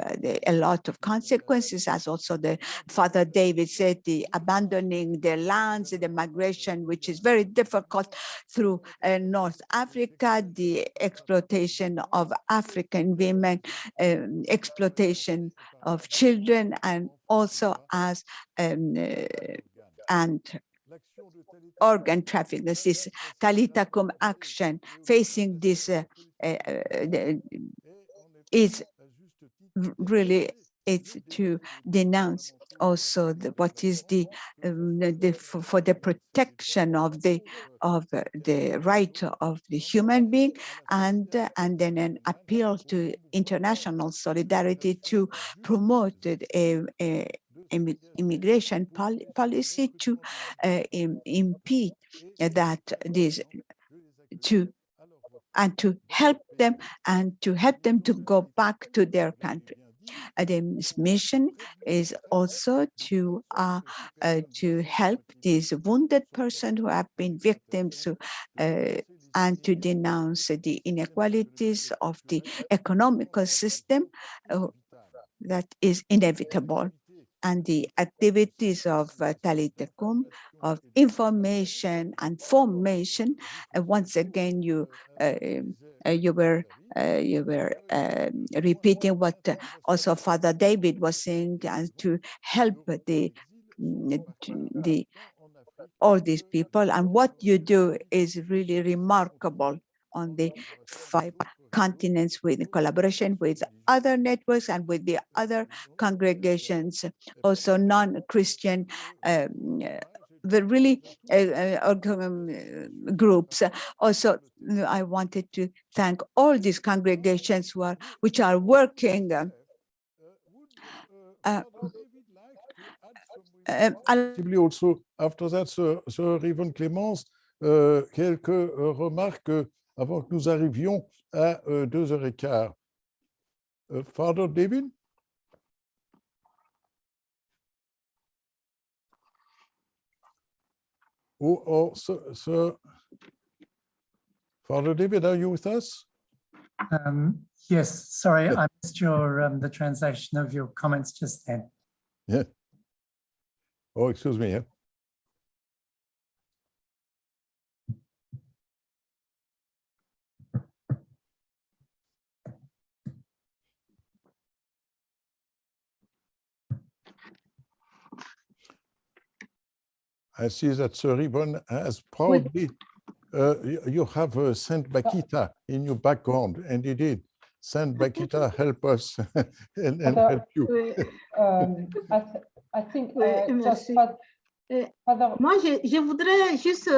a lot of consequences, as also the Father David said, the abandoning their lands, the migration, which is very difficult through North Africa, the exploitation of African women, exploitation of children, and also as and organ trafficking. This Talita Cum action facing this is really, it's to denounce also what is for the protection of the right of the human being, and then an appeal to international solidarity to promote a immigration policy to impede that this to help them to go back to their country. This mission is also to help these wounded persons who have been victims and to denounce the inequalities of the economical system that is inevitable, and the activities of Talita Cum, of information and formation. Once again, you were repeating what also Father David was saying, and to help all these people. And what you do is really remarkable on the 5 continents, with collaboration with other networks and with the other congregations, also non-Christian, really groups. Also, I wanted to thank all these congregations which are working. Also, after that, Sir Yvonne Clémence, quelques remarques avant que nous arrivions à 2h15. Father David? Sir Father David, are you with us? Yes, sorry, I missed your the translation of your comments just then. Yeah. Oh, excuse me. Yeah. I see that Sir Yvonne has probably, you have Saint Bakita in your background, and indeed, Saint Bakita help us and help you. I think just Moi, je voudrais juste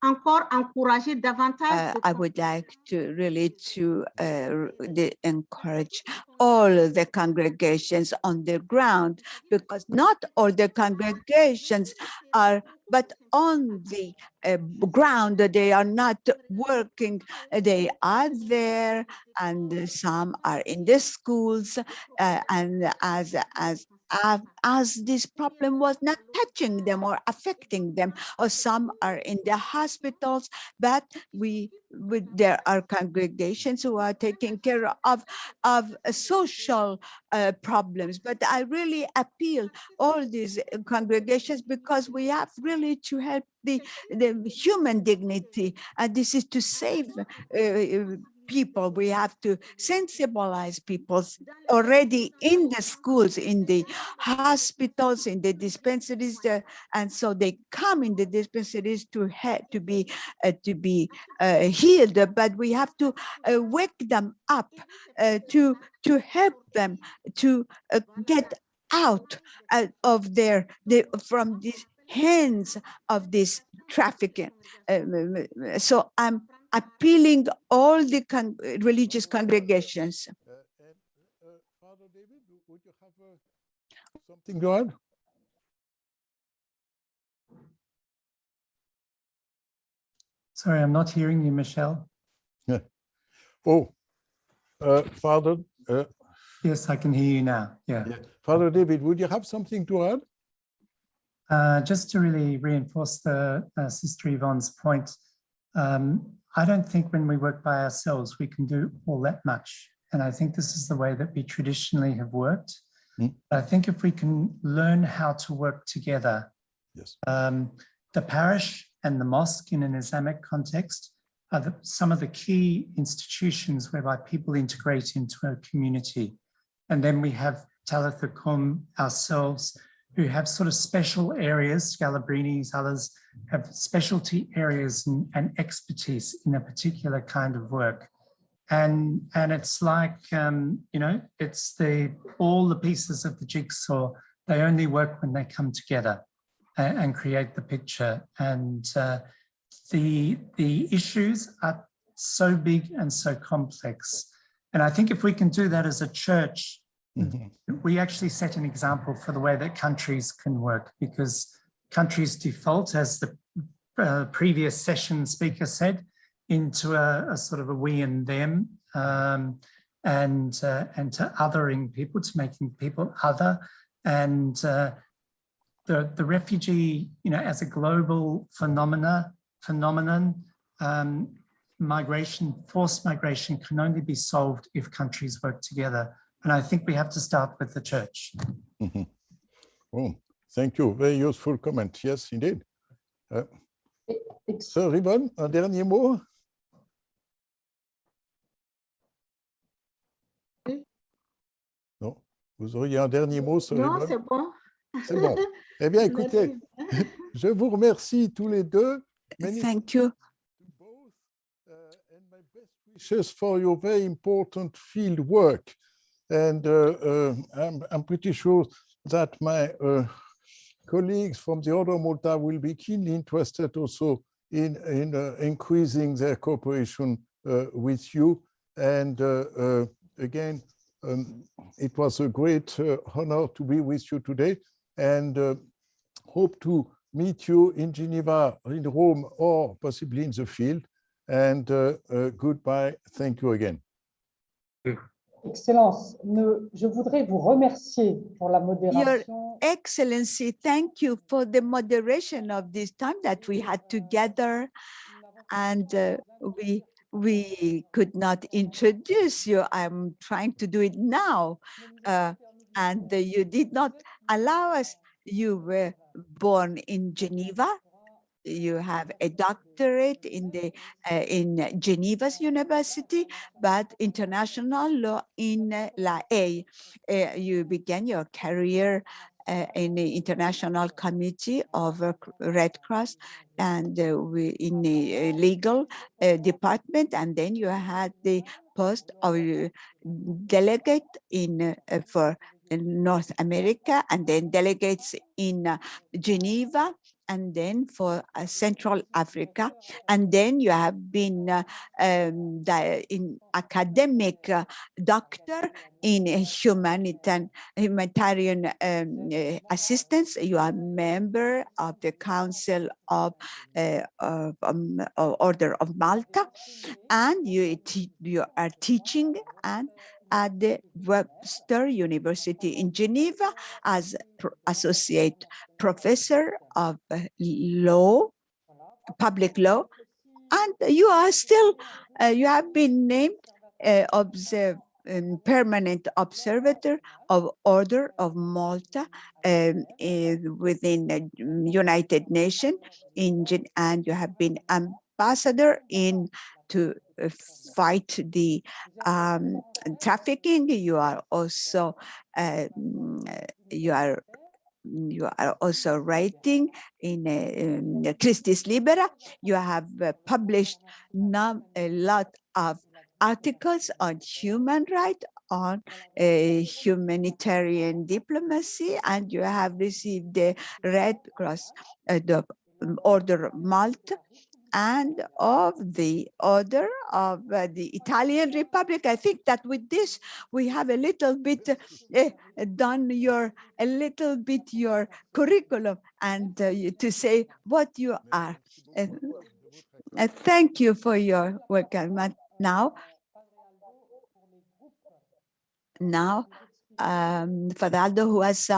encore encourager davantage. I would like to really encourage all the congregations on the ground, because not all the congregations are, but on the ground, they are not working. They are there, and some are in the schools, and as this problem was not touching them or affecting them, or some are in the hospitals, but there are congregations who are taking care of social problems. But I really appeal all these congregations, because we have really to help the human dignity, and this is to save people. We have to sensibilize people already in the schools, in the hospitals, in the dispensaries, and so they come in the dispensaries to be healed. But we have to wake them up, to help them to get out of from these hands of this trafficking. So I'm appealing all the religious congregations. Father David, would you have something to add? Sorry, I'm not hearing you, Michelle. Yeah. Oh, Father. Yes, I can hear you now. Yeah. Father David, would you have something to add? Just to really reinforce the Sister Yvonne's point, I don't think when we work by ourselves, we can do all that much. And I think this is the way that we traditionally have worked. I think if we can learn how to work together, yes. The parish and the mosque in an Islamic context are some of the key institutions whereby people integrate into a community. And then we have Talitha Kum ourselves, who have sort of special areas, Scalabrinis, others have specialty areas and expertise in a particular kind of work. And it's like, it's all the pieces of the jigsaw, they only work when they come together and create the picture. And the issues are so big and so complex. And I think if we can do that as a church, we actually set an example for the way that countries can work, because countries default, as the previous session speaker said, into a sort of a we and them, and to othering people, to making people other. And the refugee, as a global phenomenon, forced migration can only be solved if countries work together. And I think we have to start with the church. Oh, thank you. Very useful comment. Yes, indeed. Sir Yvonne, un dernier mot? Non, vous auriez un dernier mot, Sir Yvonne? Non, c'est bon. C'est bon. Eh bien, écoutez, je vous remercie tous les deux. Thank you. And my best wishes for your very important field work. And I'm pretty sure that my colleagues from the other Malta will be keenly interested also in increasing their cooperation with you. And again, it was a great honor to be with you today, and hope to meet you in Geneva, in Rome, or possibly in the field. And goodbye. Thank you again. Excellence, je voudrais vous remercier pour la modération. Your Excellency, thank you for the moderation of this time that we had together, and we could not introduce you. I'm trying to do it now, and you did not allow us. You were born in Geneva. You have a doctorate in Geneva's university, but international law in La Haye. You began your career in the International Committee of Red Cross and in the legal department, and then you had the post of delegate for North America, and then delegates in Geneva, and then for Central Africa. And then you have been in academic doctor in humanitarian assistance. You are member of the Council of Order of Malta, and you are teaching and at the Webster University in Geneva as associate professor of law, public law, and you are still, you have been named permanent observer of Order of Malta within the United Nations, and you have been ambassador to fight the trafficking. You are also writing in Christis Libera. You have published a lot of articles on human rights, on humanitarian diplomacy, and you have received the Red Cross, the Order of Malta, and of the Order of the Italian Republic. I think that with this, we have a little bit done your curriculum and to say what you are. Thank you for your work. Now, Father Aldo, who has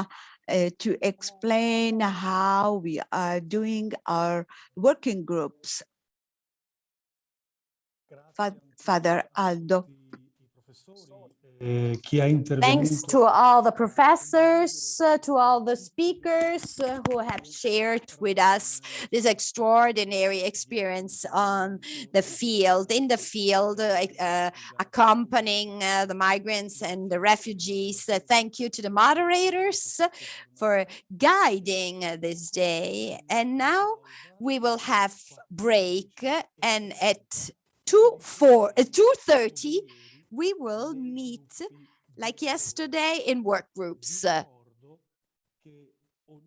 to explain how we are doing our working groups. Father Aldo. Thanks to all the professors, to all the speakers who have shared with us this extraordinary experience on the field, accompanying the migrants and the refugees. Thank you to the moderators for guiding this day. And now we will have break, and at 2:30, we will meet like yesterday in work groups.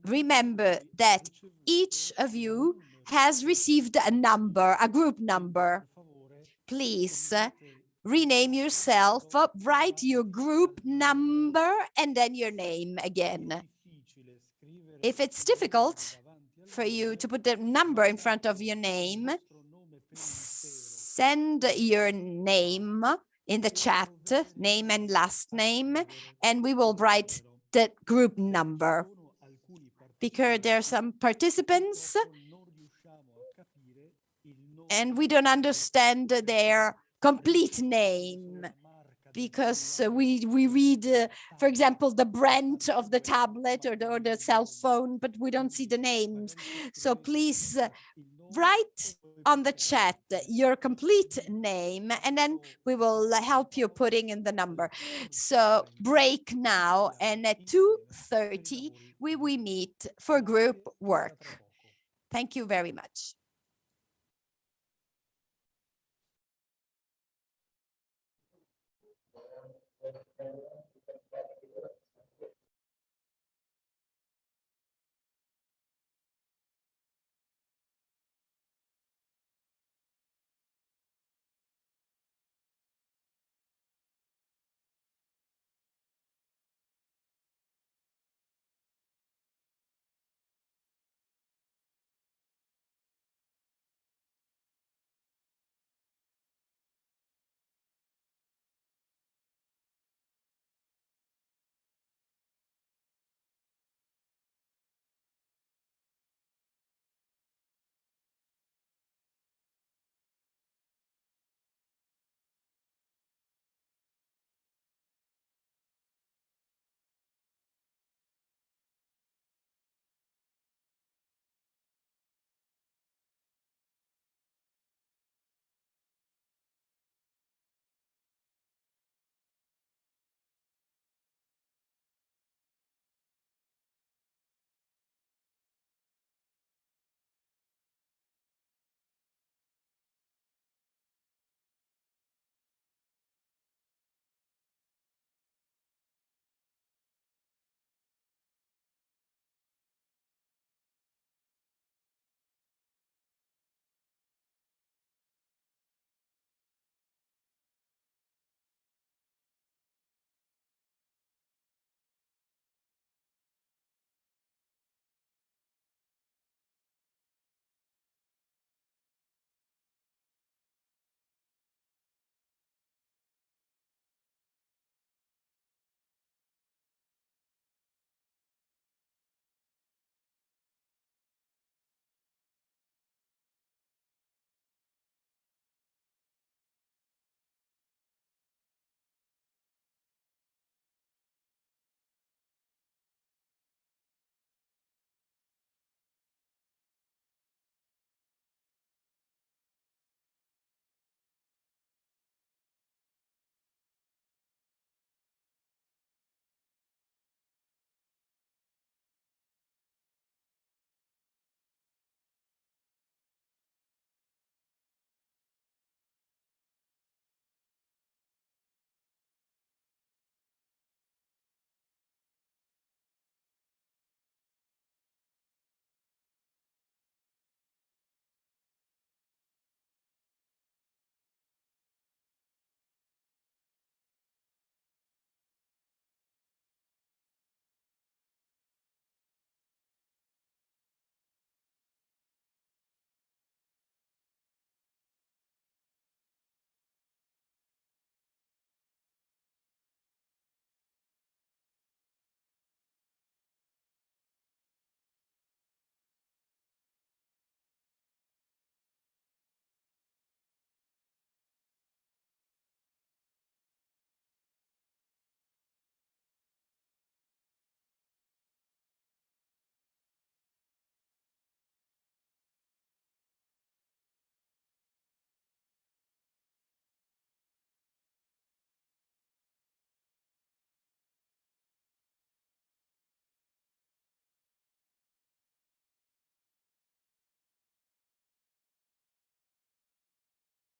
Remember that each of you has received a number, a group number. Please rename yourself, write your group number and then your name again. If it's difficult for you to put the number in front of your name, send your name in the chat, name and last name, and we will write the group number. Because there are some participants and we don't understand their complete name, because we read, for example, the brand of the tablet or the cell phone, but we don't see the names. So please write on the chat your complete name, and then we will help you putting in the number. So break now, and at 2:30 we meet for group work. Thank you very much.